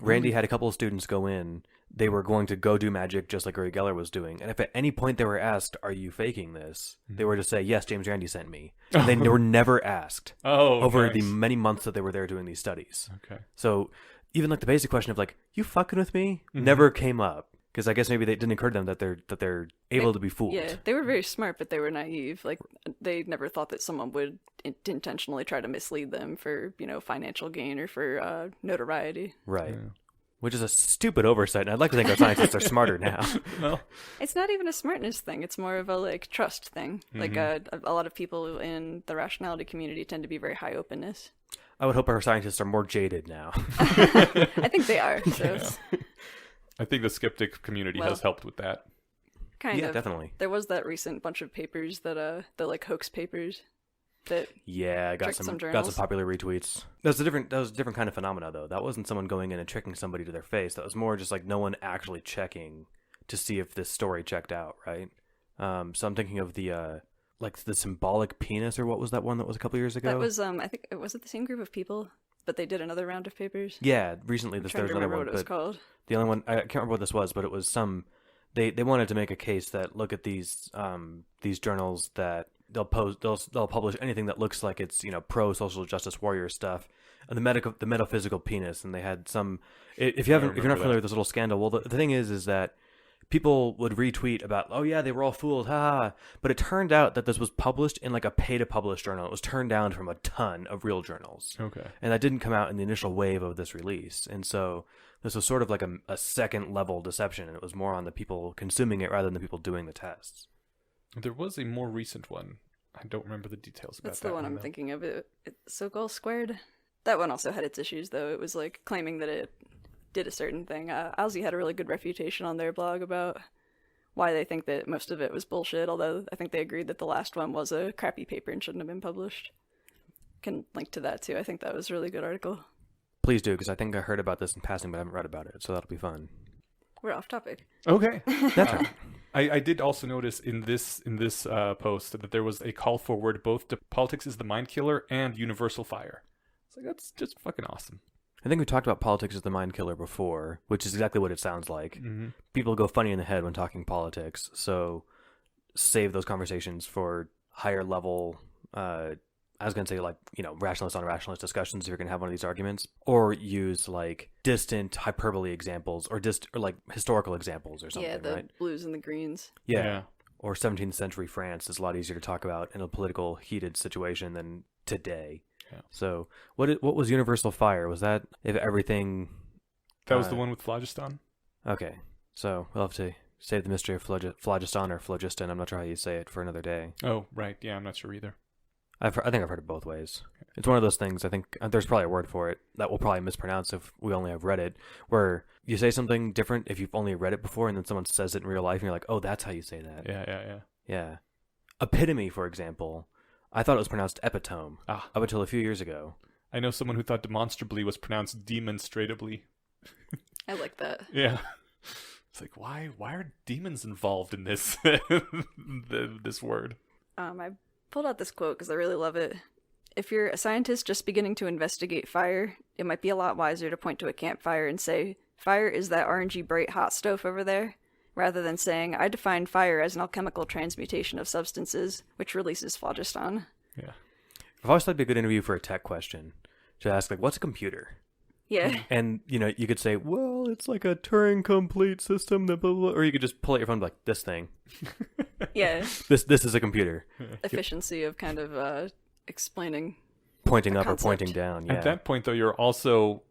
Randy had a couple of students go in. They were going to go do magic just like Uri Geller was doing. And if at any point they were asked, "Are you faking this?" they were to say, "Yes, James Randi sent me." And they were never asked over the many months that they were there doing these studies. Okay. So even like the basic question of like, "You fucking with me?" never came up. Because I guess maybe they didn't occur to them that they're able to be fooled. Yeah, they were very smart, but they were naive. Like they never thought that someone would intentionally try to mislead them for financial gain or for notoriety. Right. Yeah. Which is a stupid oversight, and I'd like to think our scientists are smarter now. Well, it's not even a smartness thing. It's more of a like trust thing. Like a lot of people in the rationality community tend to be very high openness. I would hope our scientists are more jaded now. I think they are. So. Yeah. I think the skeptic community has helped with that. Kind of. Yeah, definitely. There was that recent bunch of papers that the like hoax papers that I got some popular retweets. That was a different kind of phenomena though. That wasn't someone going in and tricking somebody to their face. That was more just like no one actually checking to see if this story checked out, right? So I'm thinking of the like the symbolic penis, or what was that one that was a couple years ago? That was I think it was the same group of people, but they did another round of papers. Yeah, recently there was another one. What it was called. The only one I can't remember what this was, but it was some. They wanted to make a case that look at these journals that they'll publish anything that looks like it's pro social justice warrior stuff, and the metaphysical penis, and they had some. If you're not familiar with this little scandal, well the thing is that people would retweet about, oh yeah, they were all fooled, ha. But it turned out that this was published in like a pay-to-publish journal. It was turned down from a ton of real journals. Okay. And that didn't come out in the initial wave of this release. And so this was sort of like a second-level deception, and it was more on the people consuming it rather than the people doing the tests. There was a more recent one. I don't remember the details about that. That's the one I'm thinking of. So-called Squared. That one also had its issues, though. It was like claiming that it did a certain thing. Owlsy had a really good refutation on their blog about why they think that most of it was bullshit, although I think they agreed that the last one was a crappy paper and shouldn't have been published. Can link to that too. I think that was a really good article. Please do, because I think I heard about this in passing, but I haven't read about it, so that'll be fun. We're off topic. Okay. That's right. I did also notice in this post that there was a call forward both to politics is the mind killer and universal fire. It's like, that's just fucking awesome. I think we talked about politics as the mind killer before, which is exactly what it sounds like. Mm-hmm. People go funny in the head when talking politics, so save those conversations for higher level, I was going to say like, rationalist on rationalist discussions if you're going to have one of these arguments, or use like distant hyperbole examples or like historical examples or something, yeah, the right? blues and the greens. Yeah. Or 17th century France is a lot easier to talk about in a political heated situation than today. Yeah. So what was universal fire? Was that if everything... That was the one with phlogiston? Okay. So we'll have to save the mystery of phlogiston or phlogiston. I'm not sure how you say it for another day. Oh, right. Yeah, I'm not sure either. I think I've heard it both ways. It's one of those things, I think there's probably a word for it that we'll probably mispronounce if we only have read it, where you say something different if you've only read it before and then someone says it in real life and you're like, oh, that's how you say that. Yeah. Epitome, for example, I thought it was pronounced epitome up until a few years ago. I know someone who thought demonstrably was pronounced demonstratably. I like that. Yeah. It's like, why are demons involved in this this word? I pulled out this quote because I really love it. If you're a scientist just beginning to investigate fire, it might be a lot wiser to point to a campfire and say, fire is that orangey bright hot stove over there, rather than saying, I define fire as an alchemical transmutation of substances, which releases phlogiston. Yeah. I've always thought it'd be a good interview for a tech question, to ask, like, what's a computer? Yeah. And, you could say, well, it's like a Turing-complete system, that blah, blah, blah. Or you could just pull out your phone and be like, this thing. Yeah. This is a computer. Efficiency of kind of explaining pointing a up or concept. pointing down. Yeah. At that point, though, you're also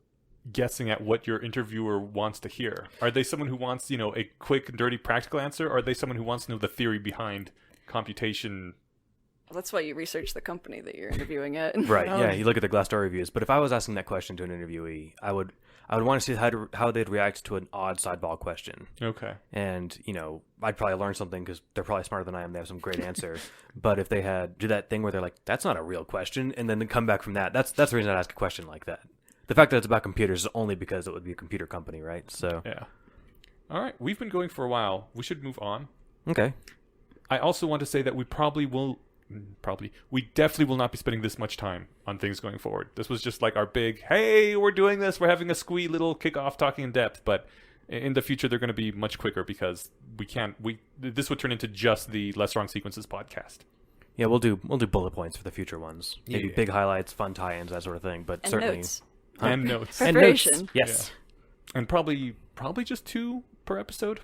guessing at what your interviewer wants to hear. Are they someone who wants, a quick, dirty, practical answer, or are they someone who wants to know the theory behind computation? Well, that's why you research the company that you're interviewing at. Right. Yeah. You look at the Glassdoor reviews. But if I was asking that question to an interviewee, I would want to see how they'd react to an odd sideball question. Okay. And I'd probably learn something because they're probably smarter than I am. They have some great answer. But if they do that thing where they're like, "That's not a real question," and then they come back from that, that's the reason I'd ask a question like that. The fact that it's about computers is only because it would be a computer company, right? So Yeah. All right. We've been going for a while. We should move on. okay. I also want to say that we definitely will not be spending this much time on things going forward. This was just like our big, hey, we're doing this. We're having a squee little kickoff talking in depth. But in the future, they're going to be much quicker because this would turn into just the Less Wrong Sequences podcast. Yeah, we'll do bullet points for the future ones. Maybe Yeah. big highlights, fun tie-ins, that sort of thing. But And certainly notes. And notes. And notes. Preparation. Yes. And probably just 2 per episode.